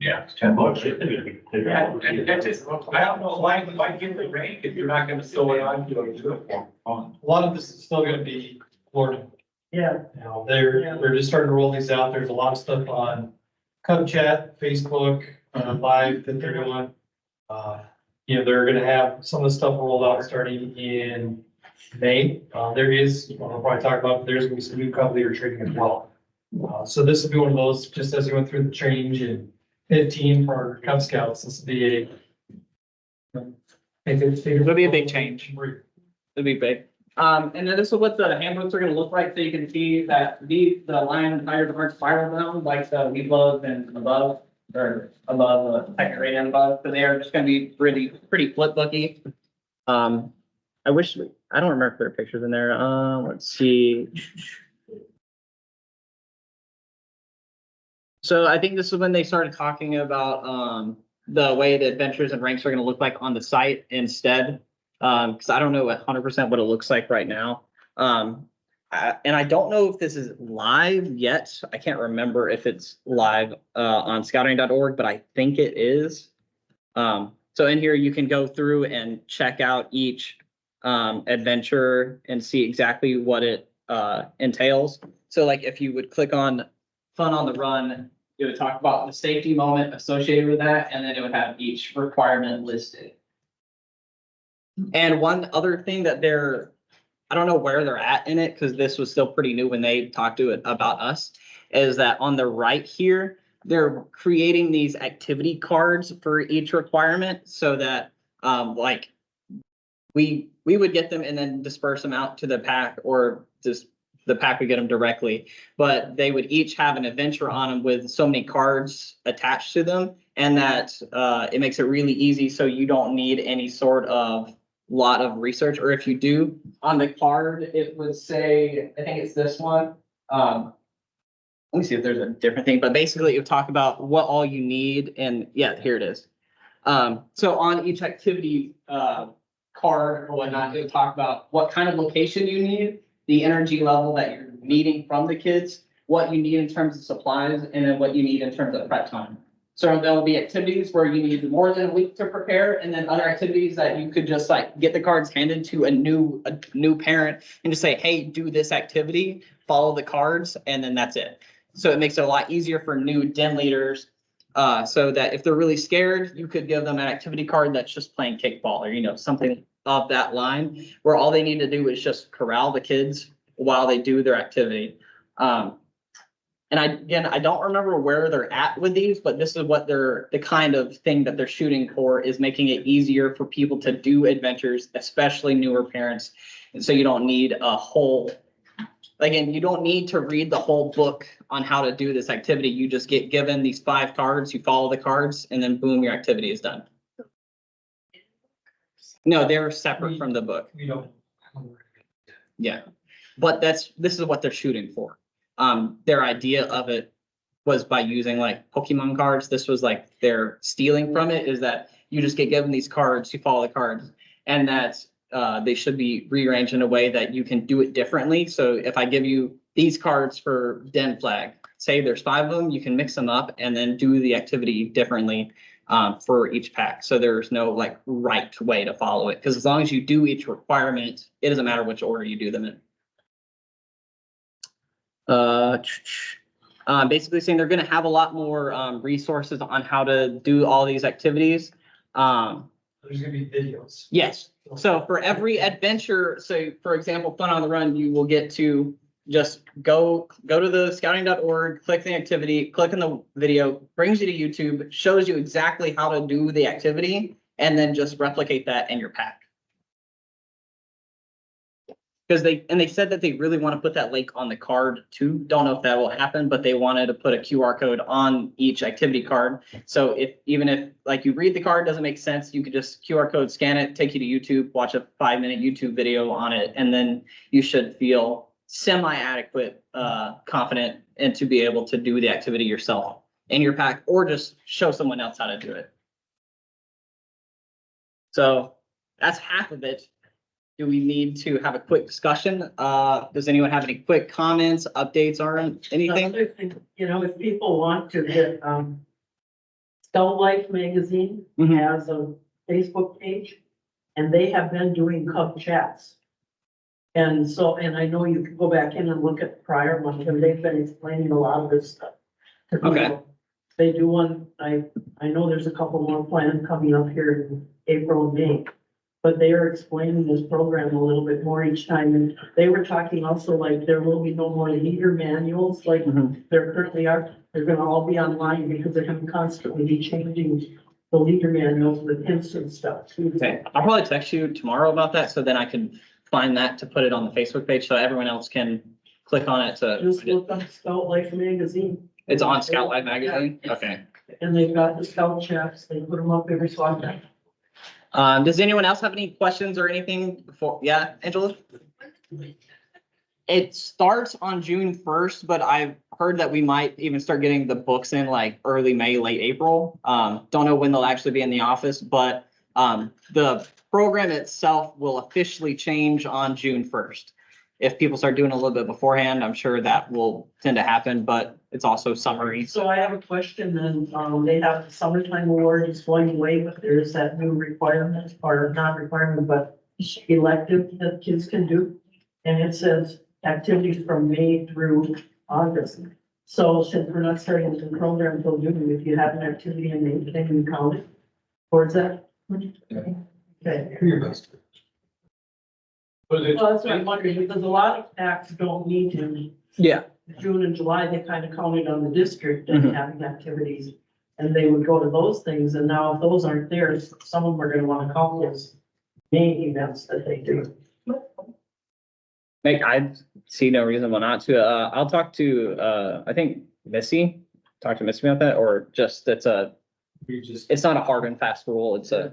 yeah, $10. And that's just, I don't know why get the rank if you're not gonna sew it on to a uniform. A lot of this is still gonna be Florida. Yeah. You know, they're just starting to roll these out. There's a lot of stuff on Cub Chat, Facebook, Live that they're doing. You know, they're gonna have some of the stuff rolled out starting in May. There is, we'll probably talk about, there's gonna be some new Cub leader training as well. So this will be one of those, just as you went through the change in 15 for Cub Scouts, this will be it'll be a big change. It'll be big. And then this is what the handbooks are gonna look like, so you can see that the line higher the hard spiral down, like the Weeblos and above, or above, second grade and above, so they are just gonna be really pretty flip booky. I wish, I don't remember if there are pictures in there, let's see. So I think this is when they started talking about, the way the adventures and ranks are gonna look like on the site instead. Cause I don't know 100% what it looks like right now. And I don't know if this is live yet. I can't remember if it's live, on scouting.org, but I think it is. So in here, you can go through and check out each, adventure and see exactly what it, entails. So like if you would click on Fun on the Run, it would talk about the safety moment associated with that, and then it would have each requirement listed. And one other thing that I don't know where they're at in it, because this was still pretty new when they talked to it about us, is that on the right here, they're creating these activity cards for each requirement so that, like, we would get them and then disperse them out to the pack, or just the pack would get them directly. But they would each have an adventure on them with so many cards attached to them, and that it makes it really easy, so you don't need any sort of lot of research, or if you do, on the card, it would say, I think it's this one. Let me see if there's a different thing, but basically it would talk about what all you need, and yeah, here it is. So on each activity, card or whatnot, it'll talk about what kind of location you need, the energy level that you're needing from the kids, what you need in terms of supplies, and then what you need in terms of prep time. So there'll be activities where you need more than a week to prepare, and then other activities that you could just like get the cards handed to a new parent and just say, hey, do this activity, follow the cards, and then that's it. So it makes it a lot easier for new den leaders. So that if they're really scared, you could give them an activity card that's just playing kickball or, something of that line where all they need to do is just corral the kids while they do their activity. And I don't remember where they're at with these, but this is what the kind of thing that they're shooting for is making it easier for people to do adventures, especially newer parents. And so you don't need you don't need to read the whole book on how to do this activity. You just get given these 5 cards, you follow the cards, and then boom, your activity is done. No, they're separate from the book. We don't. Yeah, but this is what they're shooting for. Their idea of it was by using like Pokemon cards. This was like they're stealing from it is that you just get given these cards, you follow the cards, and that they should be rearranged in a way that you can do it differently. So if I give you these cards for den flag, say there's 5 of them, you can mix them up and then do the activity differently for each pack. So there's no like right way to follow it, because as long as you do each requirement, it doesn't matter which order you do them in. Basically saying they're going to have a lot more resources on how to do all these activities. There's gonna be videos. Yes. So for every adventure, so for example, Fun on the Run, you will get to just go to the scouting.org, click the activity, click on the video, brings you to YouTube, shows you exactly how to do the activity, and then just replicate that in your pack. Because they said that they really want to put that link on the card too. Don't know if that will happen, but they wanted to put a QR code on each activity card. So even if like you read the card, doesn't make sense, you could just QR code, scan it, take you to YouTube, watch a 5-minute YouTube video on it, and then you should feel semi-adequate, confident, and to be able to do the activity yourself in your pack, or just show someone else how to do it. So that's half of it. Do we need to have a quick discussion? Does anyone have any quick comments, updates, or anything? Another thing, if people want to get, Scout Life magazine Mhm. has a Facebook page, and they have been doing Cub chats. And I know you can go back in and look at the prior ones, and they've been explaining a lot of this stuff to people. Okay. They do one, I know there's a couple more planned coming up here in April and May. But they are explaining this program a little bit more each time, and they were talking also like there will be no more leader manuals like there currently are. They're gonna all be online because they're gonna constantly be changing the leader manuals with hints and stuff. Okay, I'll probably text you tomorrow about that, so then I can find that to put it on the Facebook page so everyone else can click on it to. Just look up Scout Life magazine. It's on Scout Life magazine? Okay. And they've got the Scout chats, they put them up every so often. Does anyone else have any questions or anything before? Yeah, Angela? It starts on June 1st, but I've heard that we might even start getting the books in like early May, late April. Don't know when they'll actually be in the office, but the program itself will officially change on June 1st. If people start doing a little bit beforehand, I'm sure that will tend to happen, but it's also summary. So I have a question then, they have the summertime award is going away, but there's that new requirement, or not requirement, but elective that kids can do. And it says activities from May through August. So since we're not starting the program until June, if you have an activity in May, then you count it towards that. Okay. Do your best. Was it- Well, that's what I'm wondering, because a lot of acts don't need to. Yeah. June and July, they kind of counted on the district and having activities. And they would go to those things, and now if those aren't there, some of them are gonna wanna count those main events that they do. I see no reason why not to. I'll talk to, I think Missy, talk to Missy about that, or just, it's not a hard and fast rule. It's a,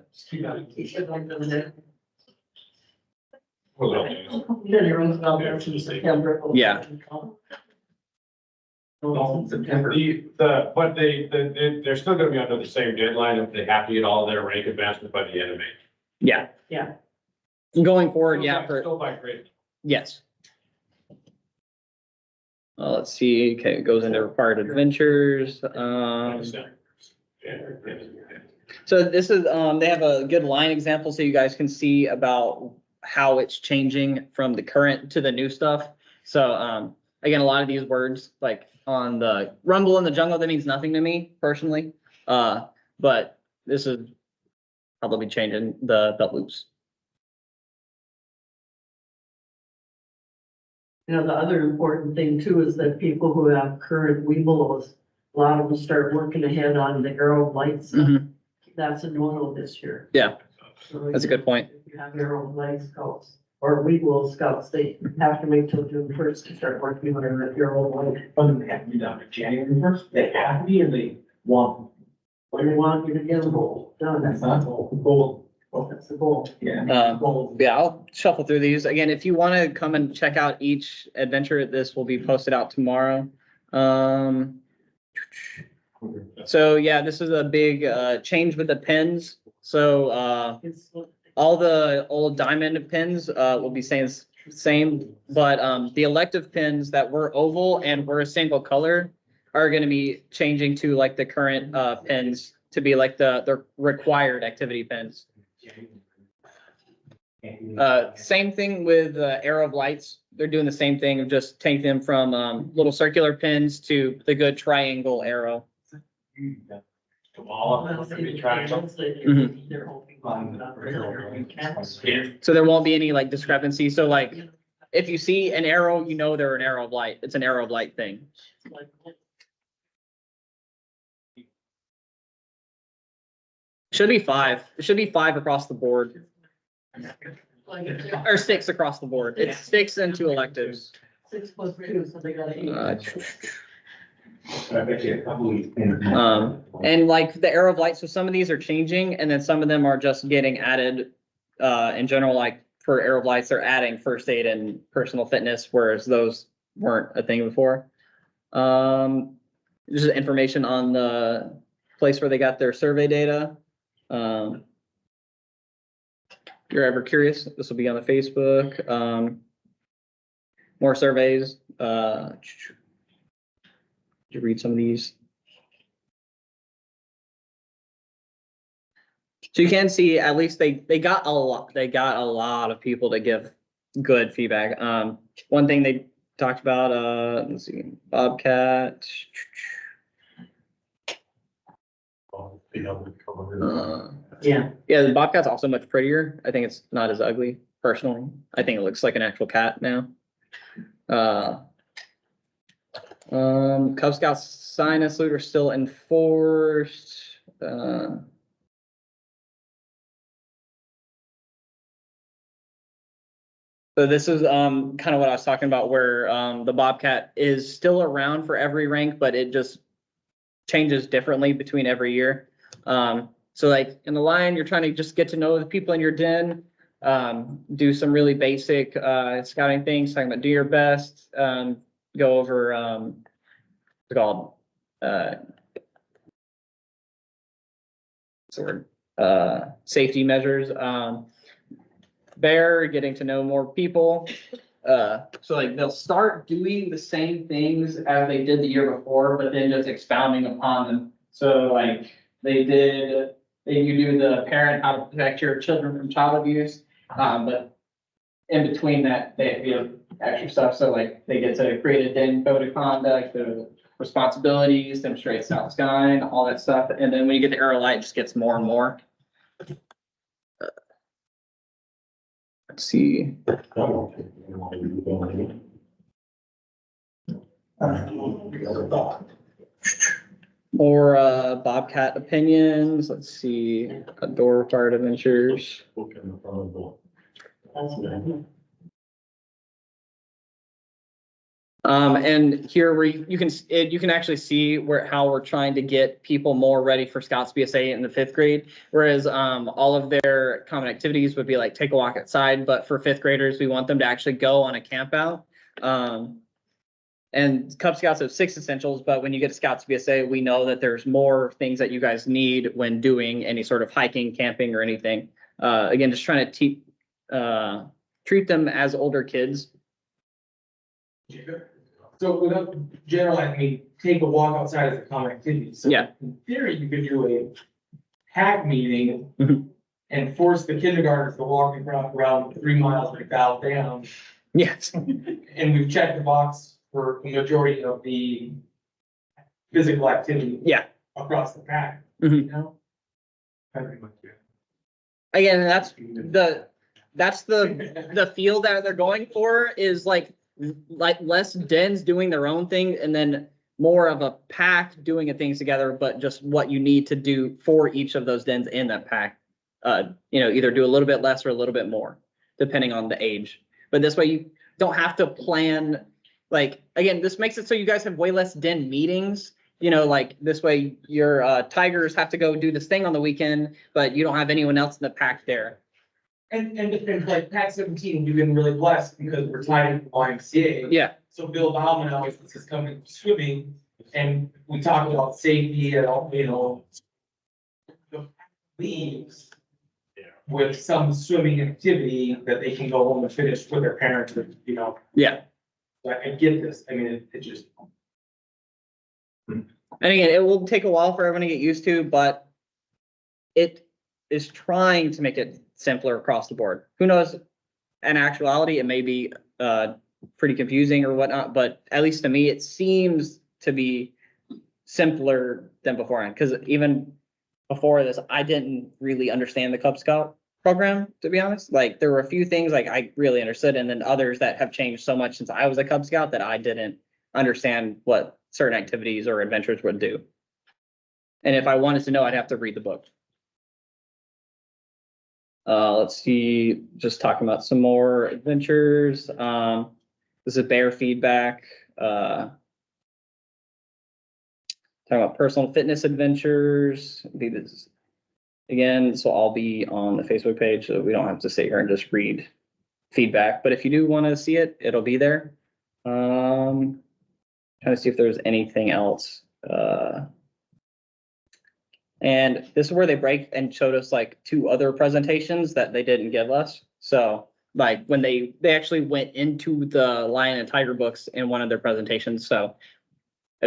Well, Then it runs out there to September. Yeah. September. But they're still gonna be under the same deadline if they have to get all their rank advancement by the end of May. Yeah. Yeah. Going forward, yeah, Still by grade. yes. Let's see, okay, it goes into required adventures, so this is, they have a good line example so you guys can see about how it's changing from the current to the new stuff. So, again, a lot of these words, like on the rumble in the jungle, that means nothing to me personally. But this is probably changing the belt loops. You know, the other important thing too is that people who have current Webelos, a lot of them start working ahead on the arrow lights. Mhm. That's a no-no this year. Yeah, So that's a good point. If you have arrow light scouts or Webelo scouts, they have to wait till June 1st to start working on their arrow light. But they have to be done in January first. They have to be, and they want. When they want you to get them all done, That's not goal. that's the goal. Yeah. Yeah, I'll shuffle through these. Again, if you want to come and check out each adventure, this will be posted out tomorrow. So yeah, this is a big change with the pins. So all the old diamond pins will be staying the same, but the elective pins that were oval and were a single color are going to be changing to like the current pins to be like the required activity pins. Same thing with arrow of lights. They're doing the same thing of just taking them from little circular pins to the good triangle arrow. All of them are gonna be triangle. They're hoping. So there won't be any like discrepancy. So like if you see an arrow, you know they're an arrow of light. It's an arrow of light thing. Should be 5. It should be 5 across the board. Or 6 across the board. It's 6 and 2 electives. 6 plus 2, so they got 8. I bet you a couple weeks. And like the arrow of light, so some of these are changing and then some of them are just getting added. In general, like for arrow of lights, they're adding first aid and personal fitness, whereas those weren't a thing before. This is information on the place where they got their survey data. If you're ever curious, this will be on the Facebook. More surveys. Did you read some of these? So you can see at least they got a lot of people to give good feedback. One thing they talked about, let's see, Bobcat. Yeah. Yeah, the Bobcat's also much prettier. I think it's not as ugly personally. I think it looks like an actual cat now. Cub Scout sign and salute are still enforced. So this is kind of what I was talking about, where the Bobcat is still around for every rank, but it just changes differently between every year. So like in the line, you're trying to just get to know the people in your den, do some really basic scouting things, talking about do your best, go over what's it called safety measures. Bear, getting to know more people. So like they'll start doing the same things as they did the year before, but then just expounding upon them. So like you do the parent, how to protect your children from child abuse. But in between that, they have extra stuff. So like they get to create a den code of conduct, the responsibilities, demonstrate South Sky, and all that stuff. And then when you get to Arrow Light, it just gets more and more. Let's see. More Bobcat opinions. Let's see. Outdoor Required Adventures. And here you can actually see how we're trying to get people more ready for Scouts BSA in the 5th grade. Whereas all of their common activities would be like take a walk outside, but for 5th graders, we want them to actually go on a camp out. And Cub Scouts have 6 essentials, but when you get to Scouts BSA, we know that there's more things that you guys need when doing any sort of hiking, camping, or anything. Again, just trying to treat them as older kids. So without generalizing, I mean, take a walk outside as a common activity. So Yeah. in theory, you could do a pack meeting Mhm. and force the kindergartners to walk around 3 miles without down. Yes. And we've checked the box for the majority of the physical activity. Yeah. Across the pack. Mhm. You know? Pretty much, yeah. Again, that's the feel that they're going for is like less dens doing their own thing and then more of a pack doing things together, but just what you need to do for each of those dens in that pack. Either do a little bit less or a little bit more, depending on the age. But this way you don't have to plan, like, again, this makes it so you guys have way less den meetings. Like this way your tigers have to go do this thing on the weekend, but you don't have anyone else in the pack there. And like Pack 17, you've been really blessed because we're tied into YMCA. Yeah. So Bill Bauman always lets us come in swimming and we talk about safety and, the leaves with some swimming activity that they can go home and finish with their parents, Yeah. I get this. I mean, it just. And again, it will take a while for everyone to get used to, but it is trying to make it simpler across the board. Who knows? In actuality, it may be pretty confusing or whatnot, but at least to me, it seems to be simpler than beforehand. Because even before this, I didn't really understand the Cub Scout program, to be honest. Like there were a few things like I really understood, and then others that have changed so much since I was a Cub Scout that I didn't understand what certain activities or adventures would do. And if I wanted to know, I'd have to read the book. Let's see, just talking about some more adventures. This is bear feedback. Talking about personal fitness adventures. Again, so I'll be on the Facebook page, so we don't have to sit here and just read feedback. But if you do want to see it, it'll be there. Trying to see if there's anything else. And this is where they break and showed us like 2 other presentations that they didn't give us. So like when they actually went into the lion and tiger books in one of their presentations. So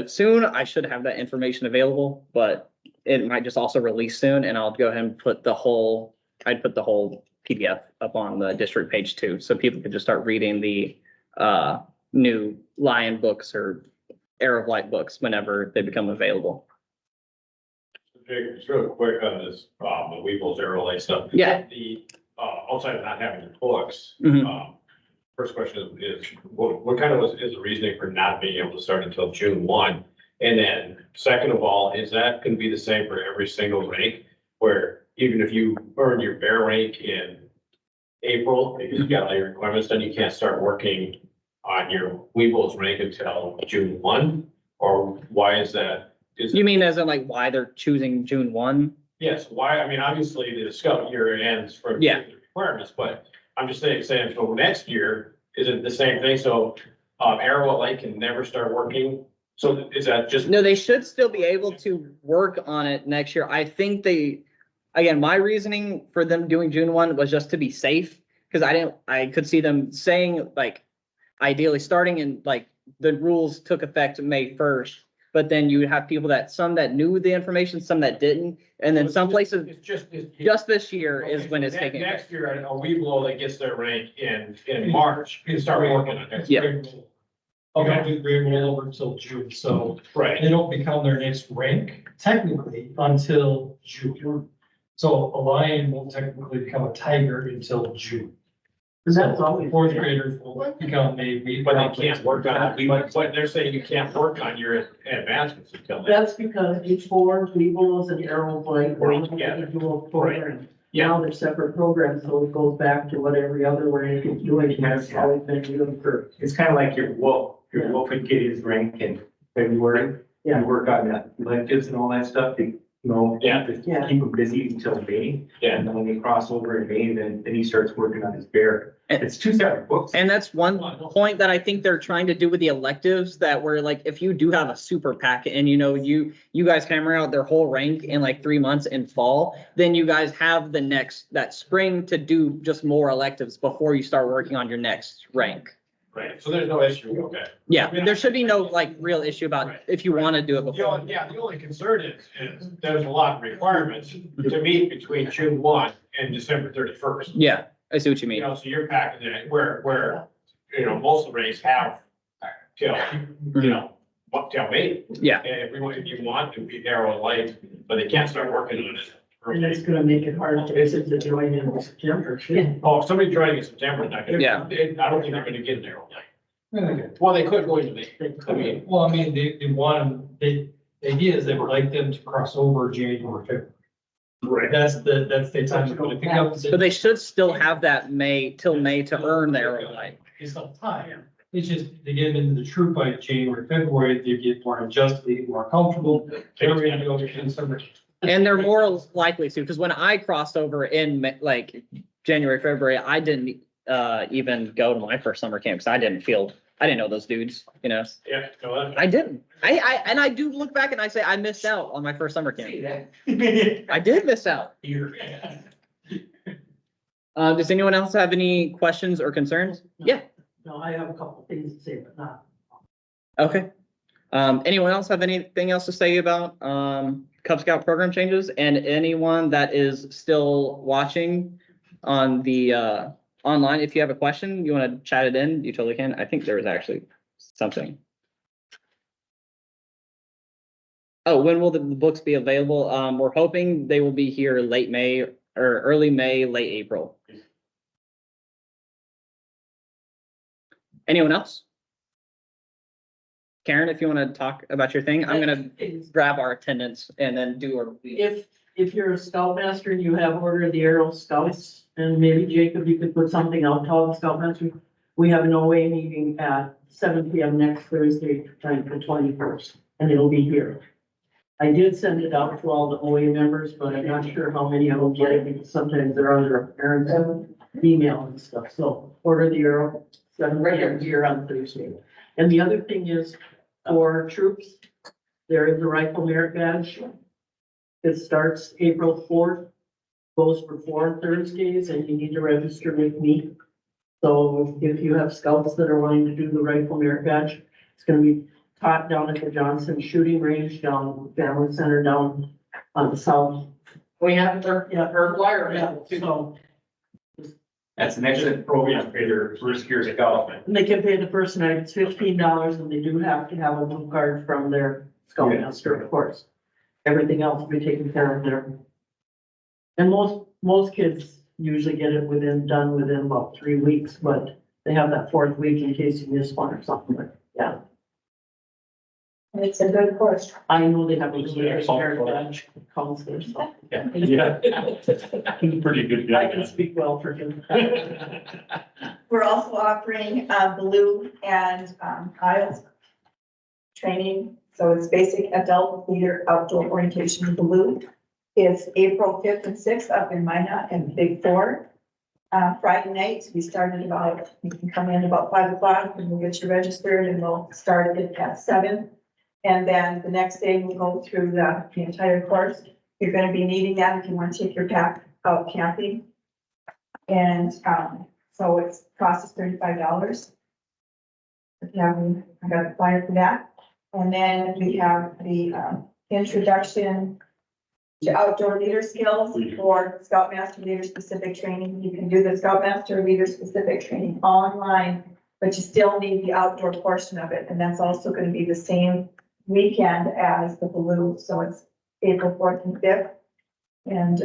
soon I should have that information available, but it might just also release soon. And I'll go ahead and put the whole PDF up on the district page too. So people can just start reading the new lion books or Air of Light books whenever they become available. Jake, just real quick on this, the Weebles Aero Light stuff. Yeah. The, outside of not having the books, Mhm. first question is what kind of is the reasoning for not being able to start until June 1? And then second of all, is that going to be the same for every single rank? Where even if you earn your bear rank in April, because you got all your requirements done, you can't start working on your Weebles rank until June 1? Or why is that? You mean as in like why they're choosing June 1? Yes, why, I mean, obviously the scout year ends for Yeah. the requirements, but I'm just saying, so next year, is it the same thing? So, Arrow Light can never start working. So is that just? No, they should still be able to work on it next year. I think again, my reasoning for them doing June 1 was just to be safe. Because I could see them saying like, ideally starting in like the rules took effect May 1st. But then you have people some that knew the information, some that didn't. And then some places, It's just this. just this year is when it's taking Next effect. year, a Weeblo that gets their rank in March, can start working on it. Yeah. They don't do grade rollover until June, so Right. they don't become their next rank technically until June. So a lion won't technically become a tiger until June. And that's always. 4th graders will become maybe. But they can't work on it. But they're saying you can't work on your advancements until then. That's because each board, Weebles and Arrow Light, were Right, yeah. individual programs. Yeah. Now they're separate programs, so it goes back to what every other rank is doing, and that's always been doing for. It's kind of like your wolf. Your wolf would get his rank in February. Yeah. You work on that electives and all that stuff. Yeah. Just keep him busy until May. Yeah. And then when we cross over in May, then he starts working on his bear. It's 2 separate books. And that's one point that I think they're trying to do with the electives, that where like, if you do have a super pack and you guys hammer out their whole rank in like 3 months in fall, then you guys have that spring to do just more electives before you start working on your next rank. Right, so there's no issue, okay. Yeah, there should be no like real issue about if you want to do it before. The only concern is there's a lot of requirements to meet between June 1 and December 31st. Yeah, I see what you mean. So you're packing it where, most of the race have till, till May. Yeah. And if you want to be narrow and light, but they can't start working on it. And it's gonna make it hard to visit the join in September, too. Oh, if somebody joining in September, not gonna. Yeah. I don't think they're gonna get narrow light. Well, they could go into May. I mean, Well, I mean, they want them, the idea is they would like them to cross over January, February. right. That's the time they're gonna pick up. But they should still have that till May to earn their light. It's not time. It's just, they get into the troop by January, February, they get more adjusted, they get more comfortable. They're ready to go to summer. And they're more likely to, because when I crossed over in like January, February, I didn't even go to my first summer camp because I didn't know those dudes, Yeah, I didn't. I do look back and I say I missed out on my first summer camp. I did miss out. Does anyone else have any questions or concerns? Yeah, No, I have a couple things to say, but not. okay. Anyone else have anything else to say about Cub Scout program changes? And anyone that is still watching on the online, if you have a question, you want to chat it in, you totally can. I think there was actually something. Oh, when will the books be available? We're hoping they will be here late May or early May, late April. Anyone else? Karen, if you want to talk about your thing, I'm gonna grab our attendance and then do our. If you're a scoutmaster and you have Order of the Arrow Scouts, and maybe Jacob, you could put something out to all the scoutmasters. We have an OA meeting at 7 p.m. next Thursday, the 21st, and it'll be here. I did send it out to all the OA members, but I'm not sure how many of them get it, because sometimes they're under a parent's email and stuff. So Order of the Arrow, 7 p.m. here on Thursday. And the other thing is, for troops, there is the Rifle Merit Badge. It starts April 4th, goes for 4 Thursdays, and you need to register with me. So if you have scouts that are wanting to do the Rifle Merit Badge, it's gonna be taught down at the Johnson Shooting Range, down Family Center, down on the south. We have her flyer. Yeah, so, That's an excellent program for their first year scout. and they can pay the first night, it's $15, and they do have to have a blue card from their scoutmaster, of course. Everything else will be taken care of there. And most kids usually get it done within about 3 weeks, but they have that 4th week in case you miss one or something, but yeah. And it's a good course. I know they have a merit badge counselor, so Yeah. Pretty good I can speak well for him. We're also offering blue and IELTS training. So it's basic adult leader outdoor orientation blue. It's April 5th and 6th up in Minot and Big 4. Friday nights, we started you can come in about 5 o'clock and we'll get you registered and we'll start it at 7. And then the next day we'll go through the entire course. You're going to be needing that if you want to take your pack out camping. And so it's costs $35. I got a flyer for that. And then we have the introduction to outdoor leader skills for Scoutmaster leader specific training. You can do the Scoutmaster leader specific training online, but you still need the outdoor portion of it. And that's also going to be the same weekend as the blue. So it's April 4th and 5th. And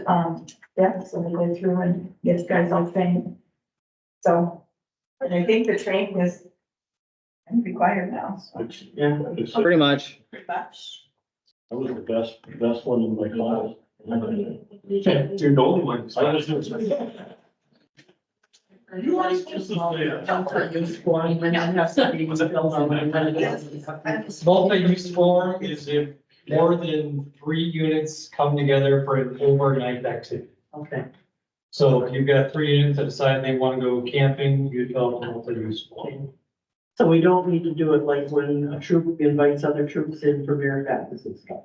yeah, so we'll go through and get you guys all trained. So, and I think the training is required now. So. Yeah, Pretty much. Pretty much. That was the best one in my class. You're the only one. You are supposed to Multi-use form is if more than 3 units come together for an overnight activity. Okay, So if you've got 3 units that decide they want to go camping, you tell them what they're useful. so we don't need to do it like when a troop invites other troops in for beer practice and stuff.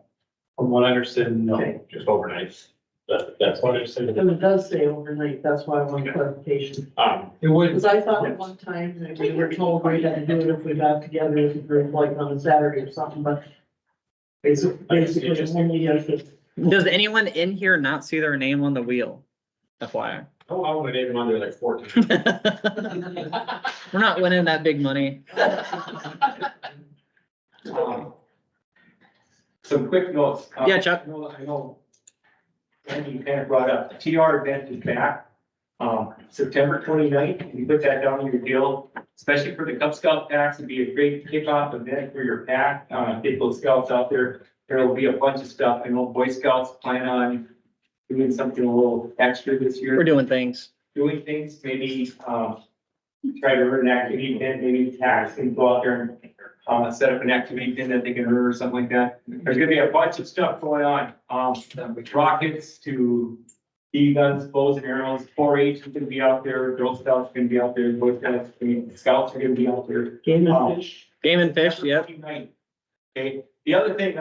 From what I understand, no. Okay. Just overnight. That's what I said. And it does say overnight, that's why I want clarification. It would, Because I thought at one time that we were told we had to do it if we got together as a group, like on a Saturday or something, but basically, it's only if it's. Does anyone in here not see their name on the wheel? FYI. Oh, I would name them under like 14. We're not winning that big money. Some quick notes. Yeah, Chuck. I know, Andy kind of brought up, the TR event is back, September 29th. You put that down in your deal, especially for the Cub Scout packs. It'd be a great kickoff event for your pack. Get those scouts out there. There will be a bunch of stuff. I know Boy Scouts plan on doing something a little extra this year. We're doing things. Doing things, maybe, try to run an activity event, maybe tax and go out there and set up an activity event that they can run or something like that. There's gonna be a bunch of stuff going on, with rockets to guns, bows and arrows. 4-H is gonna be out there, Girl Scouts are gonna be out there, Boy Scouts, Scouts are gonna be out there. Game and fish. Game and fish, yep. Okay, the other thing,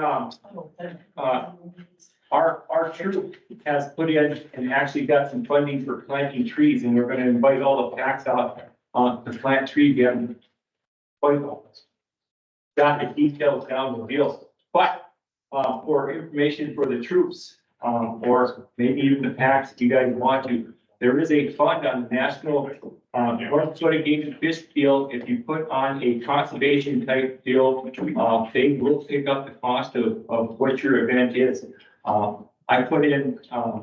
our troop has put in and actually got some funding for planting trees, and we're gonna invite all the packs out, to plant trees again. Got the details down the deal, but, for information for the troops, or maybe even the packs, if you guys want to, there is a fund on the national, North Dakota Game and Fish deal. If you put on a conservation type deal, they will pick up the cost of what your event is. I put in, a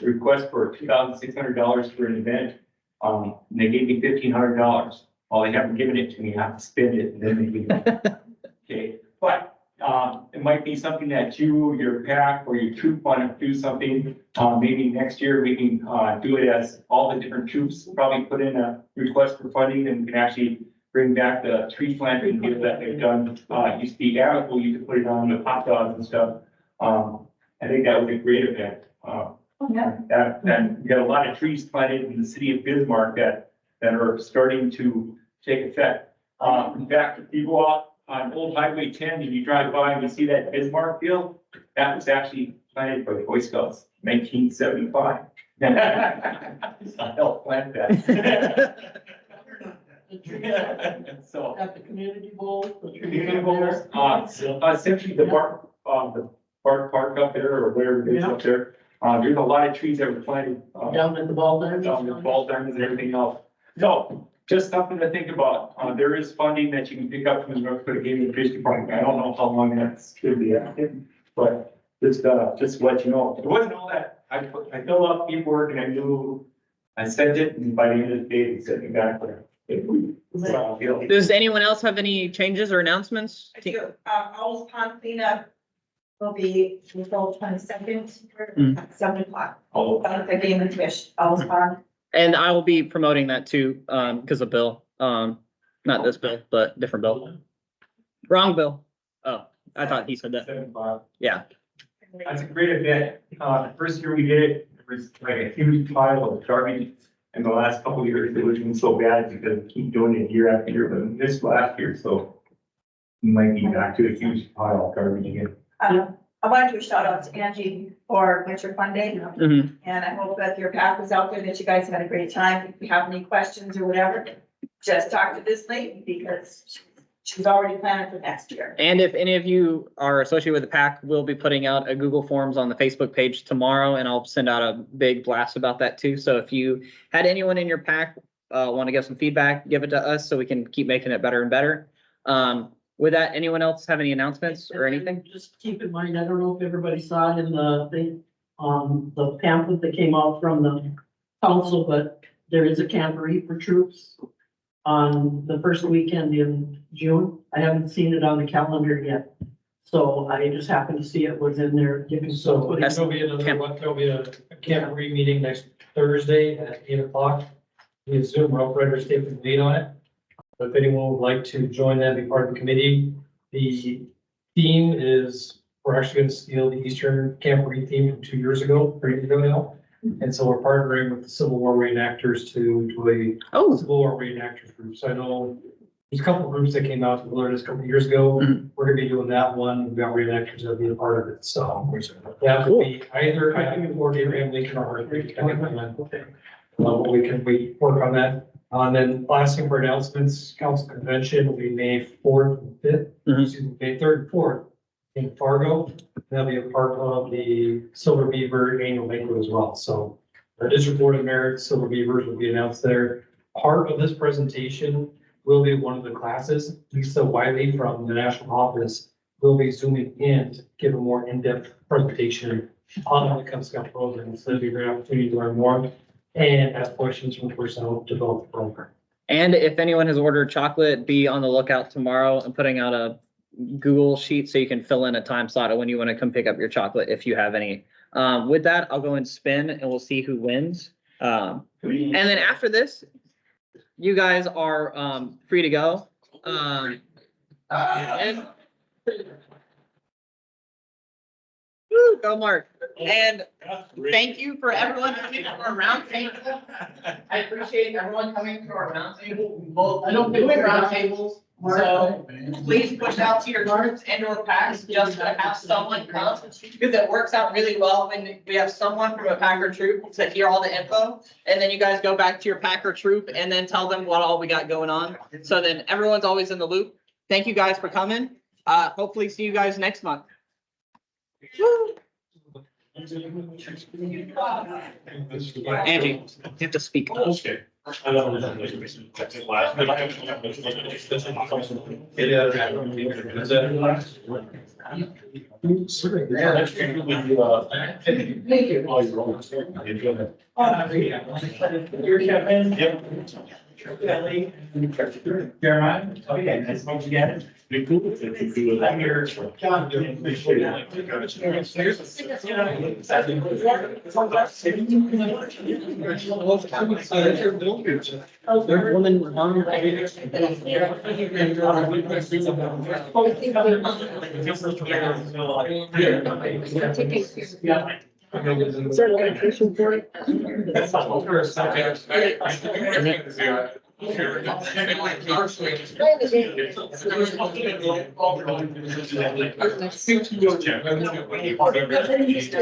request for $2,600 for an event. And they gave me $1,500. Well, they haven't given it to me. I have to spend it and then they give it. Okay, but, it might be something that you, your pack or your troop want to do something. Maybe next year we can, do it as all the different troops probably put in a request for funding and we can actually bring back the tree planting deal that they've done. It used to be amicable, you could put it on with hot dogs and stuff. I think that would be a great event. And we got a lot of trees planted in the city of Bismarck that are starting to take effect. In fact, if you go out on Old Highway 10 and you drive by and you see that Bismarck field, that was actually planted by the Boy Scouts, 1975. I helped plant that. So. At the community bowl. The Community bowls, essentially the park up there or whatever it is up there. There's a lot of trees that were planted. Down at the ball diamond. Down the ball diamonds and everything else. So just something to think about. There is funding that you can pick up from the North Dakota Game and Fish Department. I don't know how long that's gonna be active, but just to let you know. It wasn't all that. I filled out paperwork and I knew I sent it and by the end of the day, they sent me back there. Does anyone else have any changes or announcements? I do, Owl's Pond cleanup will be April 22nd, at 7 o'clock. The Game and Fish, Owl's Pond. And I will be promoting that too, because of Bill. Not this Bill, but different Bill. Wrong Bill. Oh, I thought he said that. 7 o'clock. Yeah. That's a great event. The first year we did it, there was like a huge pile of garbage. And the last couple of years, it wasn't so bad because we keep doing it year after year, but this last year, so we might be back to a huge pile of garbage again. I wanted to do a shout out to Angie for Winter Fun Day. Mhm. And I hope that your pack was out there, that you guys had a great time. If you have any questions or whatever, just talk to this lady because she's already planning for next year. And if any of you are associated with the pack, we'll be putting out a Google Forms on the Facebook page tomorrow, and I'll send out a big blast about that too. So if you had anyone in your pack, want to give some feedback, give it to us so we can keep making it better and better. With that, anyone else have any announcements or anything? Just keep in mind, I don't know if everybody saw it in the pamphlet that came out from the council, but there is a camporee for troops on the first weekend in June. I haven't seen it on the calendar yet. So I just happened to see it was in there. So there'll be a camporee meeting next Thursday at 8 o'clock. We Zoom, rope riders take the lead on it. If anyone would like to join that, be part of the committee, the theme is we're actually gonna steal the Eastern Camporee theme from 2 years ago, 3 years ago now. And so we're partnering with the Civil War reenactors to do a Civil War reenactors group. So I know there's a couple of groups that came out to Wilderness a couple of years ago. We're gonna be doing that one. We've got reenactors that'll be a part of it. So that would be either I can coordinate and Lincoln or Hartford. We work on that. And then last thing for announcements, council convention will be May 4th and 5th, excuse me, May 3rd and 4th in Fargo. That'll be a part of the Silver Beaver annual banquet as well. So our district board of merit, Silver Beavers will be announced there. Part of this presentation will be one of the classes. Lisa Wiley from the national office will be zooming in to give a more in-depth presentation on the Cub Scout program. So it'll be a great opportunity to learn more and ask questions from the person who developed the program. And if anyone has ordered chocolate, be on the lookout tomorrow. I'm putting out a Google sheet so you can fill in a time slot of when you want to come pick up your chocolate if you have any. With that, I'll go and spin and we'll see who wins. And then after this, you guys are free to go. And woo, go Mark. And thank you for everyone coming to our roundtable. I appreciate everyone coming to our roundtable. Well, I don't do roundtables, so please push out to your groups and or packs just to have someone come. Because it works out really well when we have someone from a pack or troop to hear all the info. And then you guys go back to your pack or troop and then tell them what all we got going on. So then everyone's always in the loop. Thank you guys for coming. Hopefully see you guys next month. Woo. Angie, you have to speak. Okay. You're Kevin. Yep. Kelly. Jeremiah. Okay, nice to meet you guys. I'm here. John. Is there a location for it?